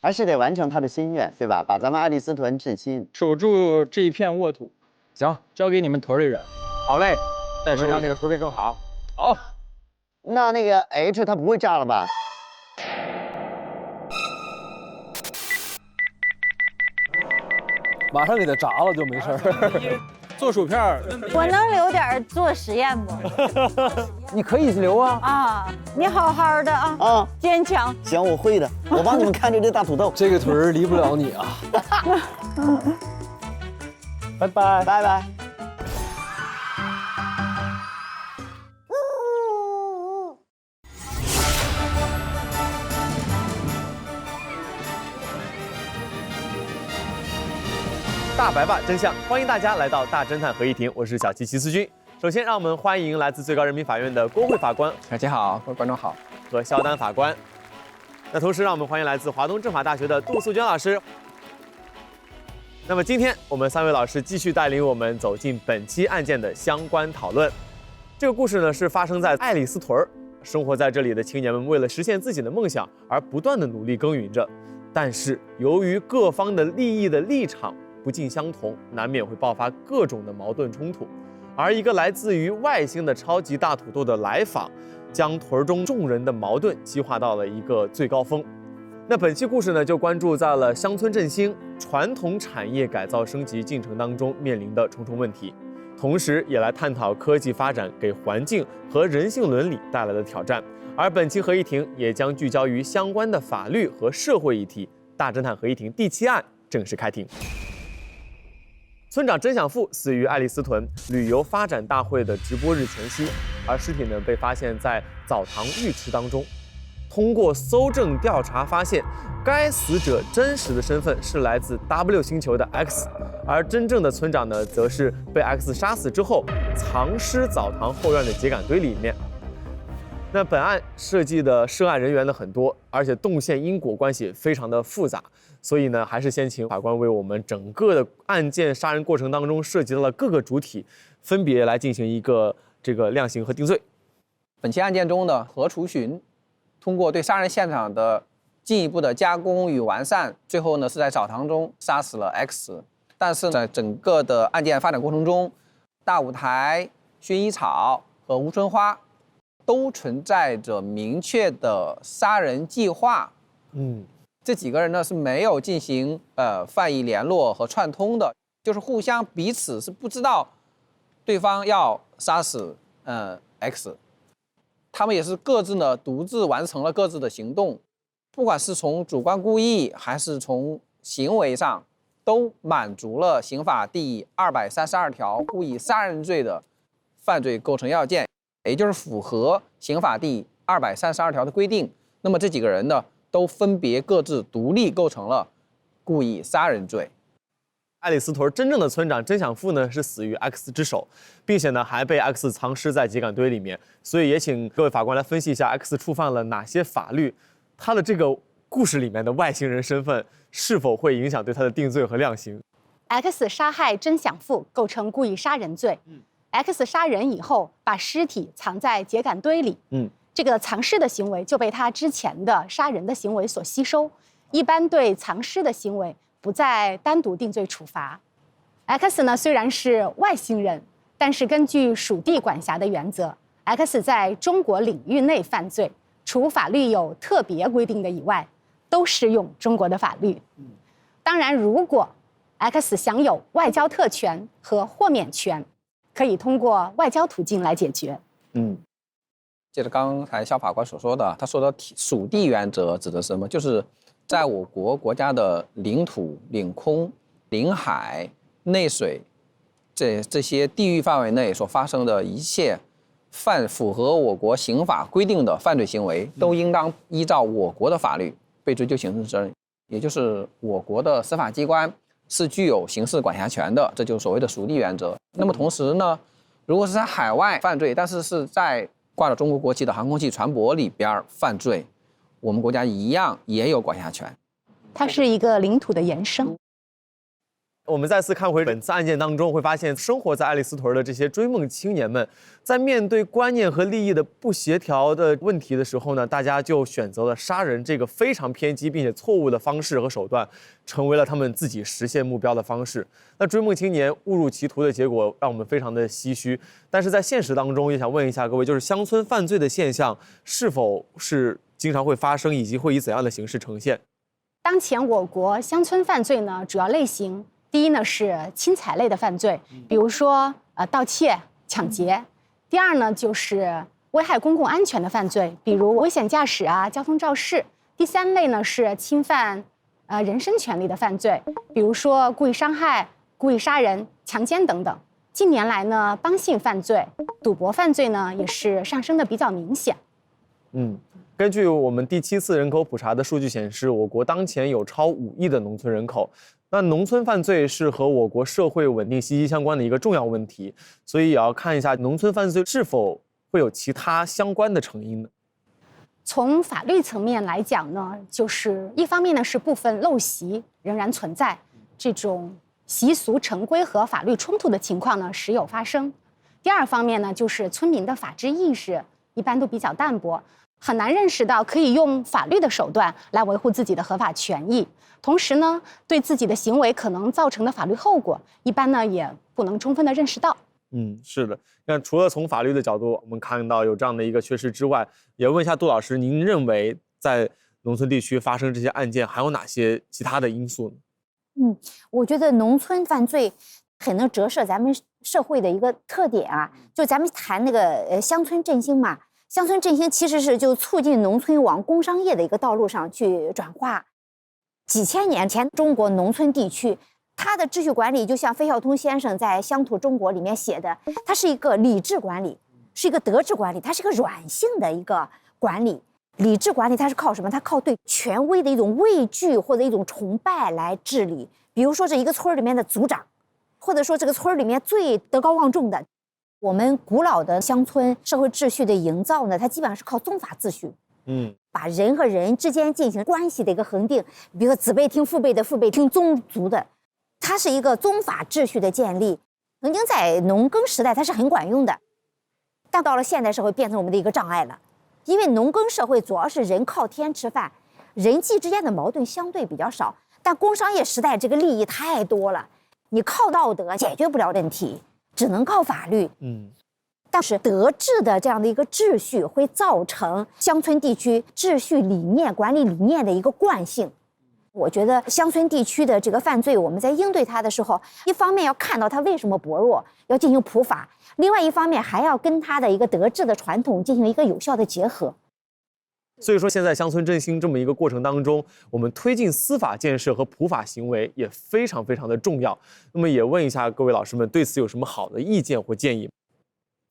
还是得完成他的心愿，对吧？把咱们爱丽丝屯振兴，守住这一片沃土。行，交给你们屯里人。好嘞，但是让那个屯变更好。好。那个 H 它不会炸了吧？马上给它炸了就没事儿。做薯片儿，我能留点做实验不？你可以留啊。啊，你好好的啊。啊，坚强。行，我会的。我帮你们看着这大土豆。这个屯儿离不了你啊。拜拜，拜拜。大白话真相，欢迎大家来到大侦探合议庭，我是小七齐思军。首先，让我们欢迎来自最高人民法院的郭慧法官，大家好，各位观众好，和肖丹法官。那同时，让我们欢迎来自华东政法大学的杜素娟老师。那么今天我们3位老师继续带领我们走进本期案件的相关讨论。这个故事呢是发生在爱丽丝屯，生活在这里的青年们为了实现自己的梦想而不断的努力耕耘着，但是由于各方的利益的立场不尽相同，难免会爆发各种的矛盾冲突。而一个来自于外星的超级大土豆的来访，将屯中众人的矛盾激化到了一个最高峰。那本期故事呢，就关注在了乡村振兴、传统产业改造升级进程当中面临的重重问题，同时也来探讨科技发展给环境和人性伦理带来的挑战。而本期合议庭也将聚焦于相关的法律和社会议题。大侦探合议庭第7案正式开庭。村长甄享富死于爱丽丝屯旅游发展大会的直播日前夕，而尸体呢被发现在澡堂浴池当中。通过搜证调查发现，该死者真实的身份是来自 W 星球的 X， 而真正的村长呢，则是被 X 杀死之后藏尸澡堂后院的秸秆堆里面。那本案涉及的涉案人员呢很多，而且动线因果关系非常的复杂，所以呢，还是先请法官为我们整个的案件杀人过程当中涉及到了各个主体，分别来进行一个这个量刑和定罪。本期案件中的何处寻，通过对杀人现场的进一步的加工与完善，最后呢是在澡堂中杀死了 X。但是在整个的案件发展过程中，大舞台、薰衣草和吴春花都存在着明确的杀人计划。这几个人呢是没有进行犯意联络和串通的，就是互相彼此是不知道对方要杀死X， 他们也是各自呢独自完成了各自的行动，不管是从主观故意还是从行为上，都满足了刑法第232条故意杀人罪的犯罪构成要件，也就是符合刑法第232条的规定。那么这几个人呢，都分别各自独立构成了故意杀人罪。爱丽丝屯真正的村长真享富呢是死于 X 之手，并且呢还被 X 藏尸在秸秆堆里面。所以也请各位法官来分析一下 X 触犯了哪些法律，他的这个故事里面的外星人身份是否会影响对他的定罪和量刑。X 杀害真享富构成故意杀人罪。X 杀人以后把尸体藏在秸秆堆里。这个藏尸的行为就被他之前的杀人的行为所吸收，一般对藏尸的行为不再单独定罪处罚。X 呢虽然是外星人，但是根据属地管辖的原则 ，X 在中国领域内犯罪，除法律有特别规定的以外，都适用中国的法律。当然，如果 X 享有外交特权和豁免权，可以通过外交途径来解决。接着刚才肖法官所说的，他说的属地原则指的是什么？就是在我国国家的领土、领空、领海、内水这些地域范围内所发生的一切符合我国刑法规定的犯罪行为，都应当依照我国的法律被追究刑事责任。也就是我国的司法机关是具有刑事管辖权的，这就是所谓的属地原则。那么同时呢，如果是在海外犯罪，但是在挂着中国国旗的航空器船舶里边犯罪，我们国家一样也有管辖权。它是一个领土的延伸。我们再次看回本次案件当中，会发现生活在爱丽丝屯的这些追梦青年们，在面对观念和利益的不协调的问题的时候呢，大家就选择了杀人这个非常偏激并且错误的方式和手段，成为了他们自己实现目标的方式。那追梦青年误入歧途的结果让我们非常的唏嘘，但是在现实当中，也想问一下各位，就是乡村犯罪的现象是否是经常会发生，以及会以怎样的形式呈现？当前我国乡村犯罪呢，主要类型第一呢是侵财类的犯罪，比如说盗窃、抢劫；第二呢就是危害公共安全的犯罪，比如危险驾驶啊、交通肇事；第三类呢是侵犯人身权利的犯罪，比如说故意伤害、故意杀人、强奸等等。近年来呢，帮性犯罪、赌博犯罪呢也是上升的比较明显。根据我们第7次人口普查的数据显示，我国当前有超5亿的农村人口。那农村犯罪是和我国社会稳定息息相关的一个重要问题，所以也要看一下农村犯罪是否会有其他相关的成因呢？从法律层面来讲呢，就是一方面呢是部分陋习仍然存在，这种习俗成规和法律冲突的情况呢时有发生；第二方面呢，就是村民的法治意识一般都比较淡薄，很难认识到可以用法律的手段来维护自己的合法权益。同时呢，对自己的行为可能造成的法律后果，一般呢也不能充分的认识到。是的。那除了从法律的角度，我们看到有这样的一个缺失之外，也问一下杜老师，您认为在农村地区发生这些案件，还有哪些其他的因素呢？我觉得农村犯罪很能折射咱们社会的一个特点啊，就咱们谈那个乡村振兴嘛，乡村振兴其实是就促进农村往工商业的一个道路上去转化。几千年前，中国农村地区，它的秩序管理就像费孝通先生在《乡土中国》里面写的，它是一个理智管理，是一个德治管理，它是一个软性的一个管理。理智管理它是靠什么？它靠对权威的一种畏惧或者一种崇拜来治理。比如说这一个村里面的族长，或者说这个村里面最德高望重的，我们古老的乡村社会秩序的营造呢，它基本上是靠宗法秩序。把人和人之间进行关系的一个恒定，比如说子辈听父辈的，父辈听宗族的，它是一个宗法秩序的建立。曾经在农耕时代它是很管用的，但到了现代社会变成我们的一个障碍了。因为农耕社会主要是人靠天吃饭，人际之间的矛盾相对比较少，但工商业时代这个利益太多了，你靠道德解决不了问题，只能靠法律。但是德治的这样的一个秩序会造成乡村地区秩序理念、管理理念的一个惯性。我觉得乡村地区的这个犯罪，我们在应对它的时候，一方面要看到它为什么薄弱，要进行普法；另外一方面还要跟它的一个德治的传统进行一个有效的结合。所以说，现在乡村振兴这么一个过程当中，我们推进司法建设和普法行为也非常非常的重要。那么也问一下各位老师们，对此有什么好的意见或建议？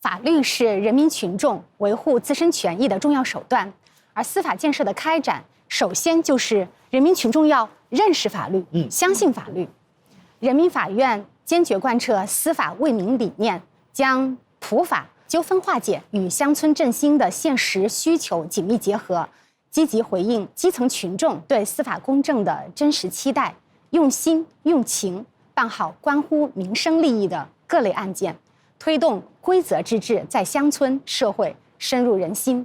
法律是人民群众维护自身权益的重要手段，而司法建设的开展，首先就是人民群众要认识法律，相信法律。人民法院坚决贯彻司法为民理念，将普法、纠纷化解与乡村振兴的现实需求紧密结合，积极回应基层群众对司法公正的真实期待，用心用情办好关乎民生利益的各类案件，推动规则之治在乡村社会深入人心。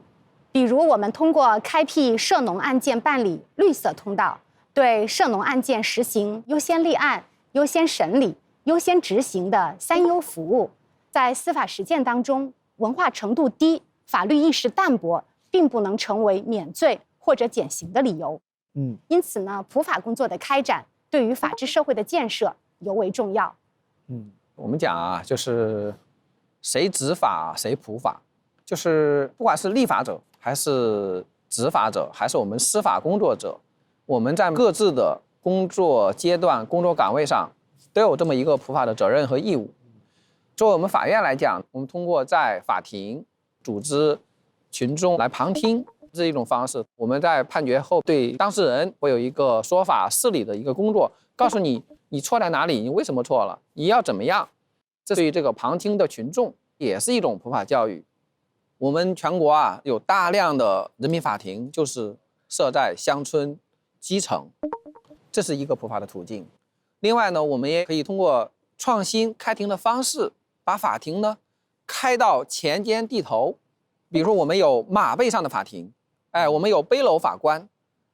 比如，我们通过开辟涉农案件办理绿色通道，对涉农案件实行优先立案、优先审理、优先执行的3优服务。在司法实践当中，文化程度低、法律意识淡薄，并不能成为免罪或者减刑的理由。因此呢，普法工作的开展对于法治社会的建设尤为重要。我们讲啊，就是谁执法谁普法，就是不管是立法者还是执法者，还是我们司法工作者，我们在各自的工作阶段、工作岗位上都有这么一个普法的责任和义务。作为我们法院来讲，我们通过在法庭组织群众来旁听这一种方式，我们在判决后对当事人会有一个说法事理的一个工作，告诉你你错在哪里，你为什么错了，你要怎么样。这对于这个旁听的群众也是一种普法教育。我们全国啊有大量的人民法庭，就是设在乡村基层，这是一个普法的途径。另外呢，我们也可以通过创新开庭的方式，把法庭呢开到前间地头。比如说我们有马背上的法庭，我们有背篓法官。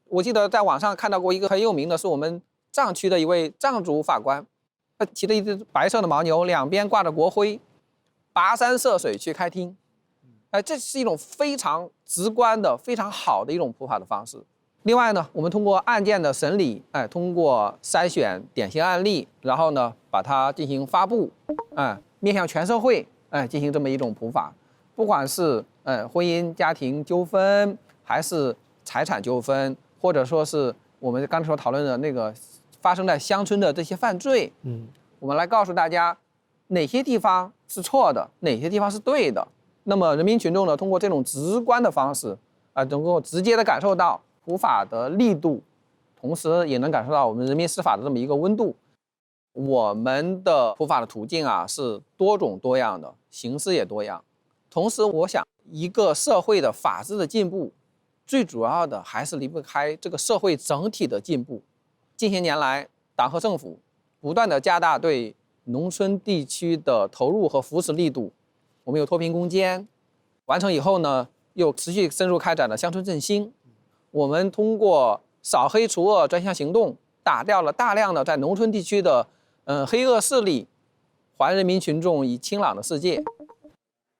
我记得在网上看到过一个很有名的，是我们藏区的一位藏族法官，他骑着一只白色的牦牛，两边挂着国徽，跋山涉水去开庭。这是一种非常直观的、非常好的一种普法的方式。另外呢，我们通过案件的审理，通过筛选典型案例，然后呢把它进行发布，面向全社会，进行这么一种普法。不管是婚姻家庭纠纷，还是财产纠纷，或者说是我们刚才所讨论的那个发生在乡村的这些犯罪，我们来告诉大家哪些地方是错的，哪些地方是对的。那么人民群众呢，通过这种直观的方式，能够直接的感受到普法的力度，同时也能感受到我们人民司法的这么一个温度。我们的普法的途径啊是多种多样的，形式也多样。同时，我想一个社会的法治的进步，最主要的还是离不开这个社会整体的进步。近些年来，党和政府不断的加大对农村地区的投入和扶持力度。我们有脱贫攻坚，完成以后呢，又持续深入开展了乡村振兴。我们通过扫黑除恶专项行动，打掉了大量的在农村地区的黑恶势力，还人民群众以清朗的世界。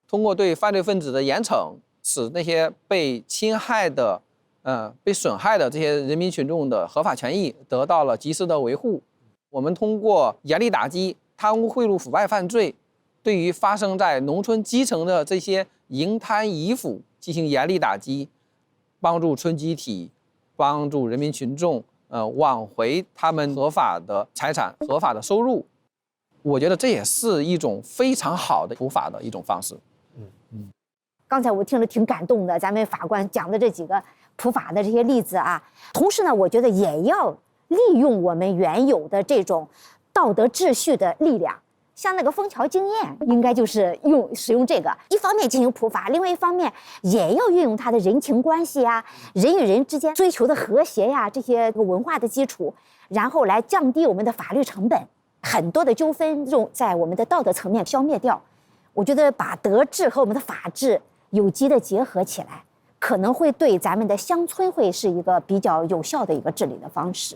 通过对犯罪分子的严惩，使那些被侵害的、被损害的这些人民群众的合法权益得到了及时的维护。我们通过严厉打击贪污贿赂腐败犯罪，对于发生在农村基层的这些营贪遗腐进行严厉打击，帮助村集体，帮助人民群众挽回他们合法的财产、合法的收入。我觉得这也是一种非常好的普法的一种方式。刚才我听了挺感动的，咱们法官讲的这几个普法的这些例子啊，同时呢，我觉得也要利用我们原有的这种道德秩序的力量。像那个枫桥经验，应该就是使用这个，一方面进行普法，另外一方面也要运用它的人情关系啊，人与人之间追求的和谐呀，这些文化的基础，然后来降低我们的法律成本，很多的纠纷在我们的道德层面消灭掉。我觉得把德治和我们的法治有机的结合起来，可能会对咱们的乡村会是一个比较有效的一个治理的方式。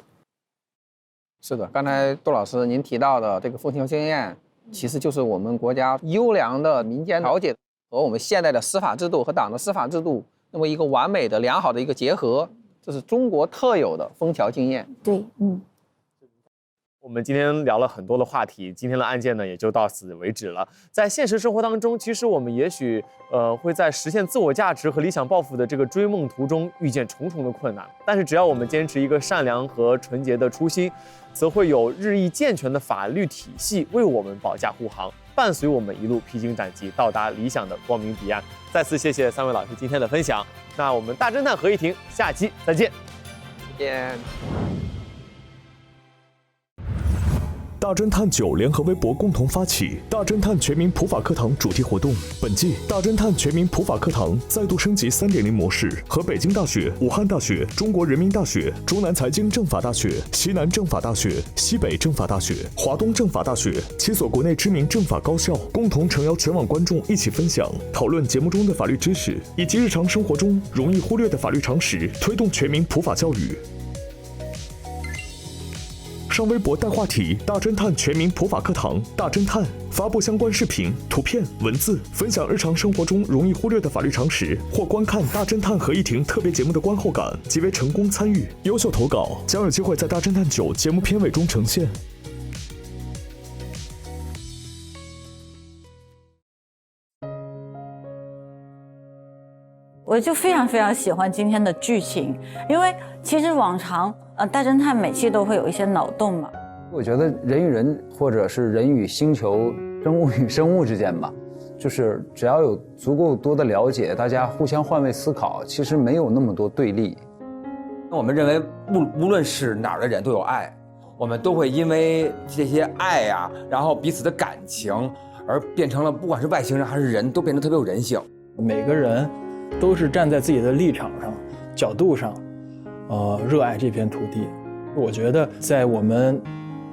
是的，刚才杜老师您提到的这个枫桥经验，其实就是我们国家优良的民间调解和我们现代的司法制度和党的司法制度那么一个完美的良好的一个结合，这是中国特有的枫桥经验。对，我们今天聊了很多的话题，今天的案件呢也就到此为止了。在现实生活当中，其实我们也许会在实现自我价值和理想抱负的这个追梦途中遇见重重的困难，但是只要我们坚持一个善良和纯洁的初心，则会有日益健全的法律体系为我们保驾护航，伴随我们一路披荆斩棘，到达理想的光明彼岸。再次谢谢3位老师今天的分享。那我们大侦探合议庭下期再见。再见。大侦探9联合微博共同发起大侦探全民普法课堂主题活动。本季大侦探全民普法课堂再度升级 3.0 模式，和北京大学、武汉大学、中国人民大学、中南财经政法大学、西南政法大学、西北政法大学、华东政法大学7所国内知名政法高校共同诚邀全网观众一起分享、讨论节目中的法律知识，以及日常生活中容易忽略的法律常识，推动全民普法教育。上微博带话题大侦探全民普法课堂大侦探，发布相关视频、图片、文字，分享日常生活中容易忽略的法律常识，或观看大侦探合议庭特别节目的观后感，即为成功参与。优秀投稿将有机会在大侦探9节目片尾中呈现。我就非常非常喜欢今天的剧情，因为其实往常大侦探每期都会有一些脑洞嘛。我觉得人与人或者是人与星球、生物与生物之间吧，就是只要有足够多的了解，大家互相换位思考，其实没有那么多对立。我们认为无论是哪儿的人都有爱，我们都会因为这些爱呀，然后彼此的感情而变成了，不管是外星人还是人，都变得特别有人性。每个人都是站在自己的立场上、角度上，热爱这片土地。我觉得在我们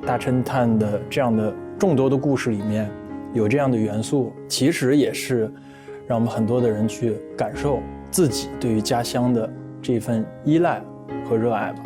大侦探的这样的众多的故事里面，有这样的元素，其实也是让我们很多的人去感受自己对于家乡的这份依赖和热爱吧。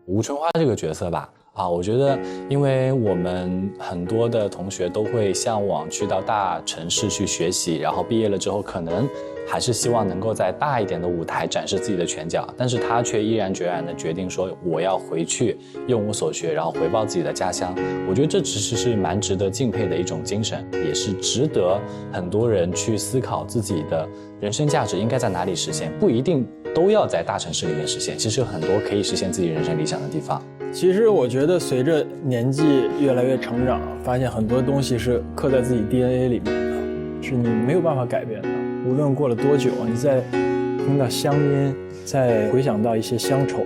吴春花这个角色吧，我觉得因为我们很多的同学都会向往去到大城市去学习，然后毕业了之后可能还是希望能够在大一点的舞台展示自己的拳脚，但是他却毅然决然的决定说我要回去用武所学，然后回报自己的家乡。我觉得这其实是蛮值得敬佩的一种精神，也是值得很多人去思考自己的人生价值应该在哪里实现，不一定都要在大城市里面实现，其实有很多可以实现自己人生理想的地方。其实我觉得随着年纪越来越成长，发现很多东西是刻在自己 DNA 里面的，是你没有办法改变的。无论过了多久，你再听到乡音，再回想到一些乡愁，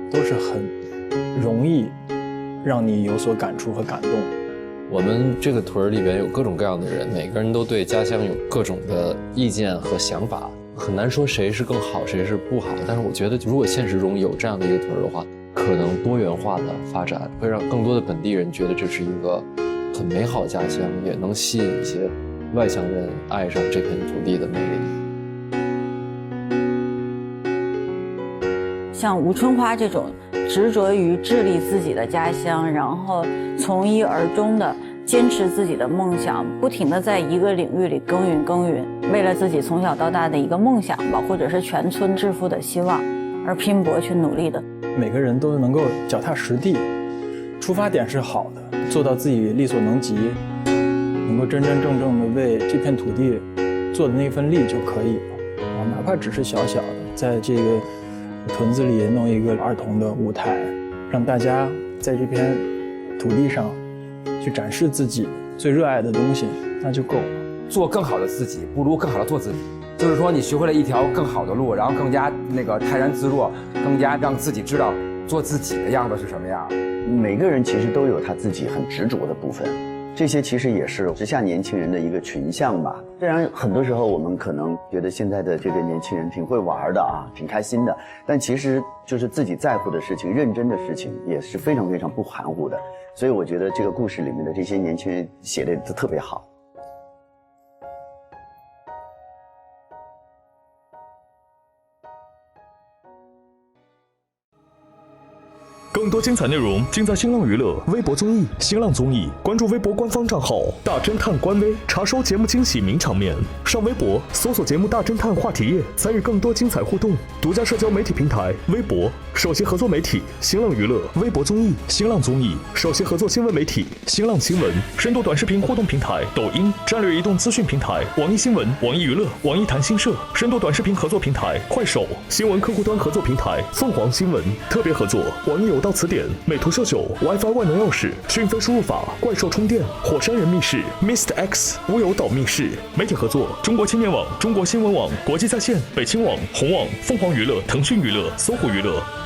都是很容易让你有所感触和感动。我们这个屯里边有各种各样的人，每个人都对家乡有各种的意见和想法，很难说谁是更好，谁是不好。但是我觉得，如果现实中有这样的一个屯的话，可能多元化的发展会让更多的本地人觉得这是一个很美好的家乡，也能吸引一些外乡人爱上这片土地的魅力。像吴春花这种执着于致力自己的家乡，然后从一而终的坚持自己的梦想，不停的在一个领域里耕耘，为了自己从小到大的一个梦想吧，或者是全村致富的希望而拼搏去努力的。每个人都能够脚踏实地，出发点是好的，做到自己力所能及，能够真真正正的为这片土地做的那份力就可以了。哪怕只是小小的，在这个屯子里弄一个儿童的舞台，让大家在这片土地上去展示自己最热爱的东西，那就够了。做更好的自己，不如更好的做自己。就是说，你学会了一条更好的路，然后更加泰然自若，更加让自己知道做自己的样子是什么样。每个人其实都有他自己很执着的部分，这些其实也是时下年轻人的一个群像吧。虽然很多时候我们可能觉得现在的这个年轻人挺会玩的啊，挺开心的，但其实就是自己在乎的事情、认真的事情也是非常非常不含糊的。所以我觉得这个故事里面的这些年轻人写的都特别好。更更多精彩内容尽在新浪娱乐微博综艺、新浪综艺，关注微博官方账号大侦探官微，查收节目惊喜名场面。上微博搜索节目大侦探话题页，参与更多精彩互动。独家社交媒体平台微博，首席合作媒体新浪娱乐微博综艺、新浪综艺，首席合作新闻媒体新浪新闻，深度短视频互动平台抖音，战略移动资讯平台网易新闻、网易娱乐、网易谈新社，深度短视频合作平台快手，新闻客户端合作平台凤凰新闻，特别合作网易有道词典、美图秀秀、WiFi 万能钥匙、讯飞输入法、怪兽充电、火山人密室、Mr. X 乌有岛密室。媒体合作中国青年网、中国新闻网、国际在线、北青网、红网、凤凰娱乐、腾讯娱乐、搜狐娱乐。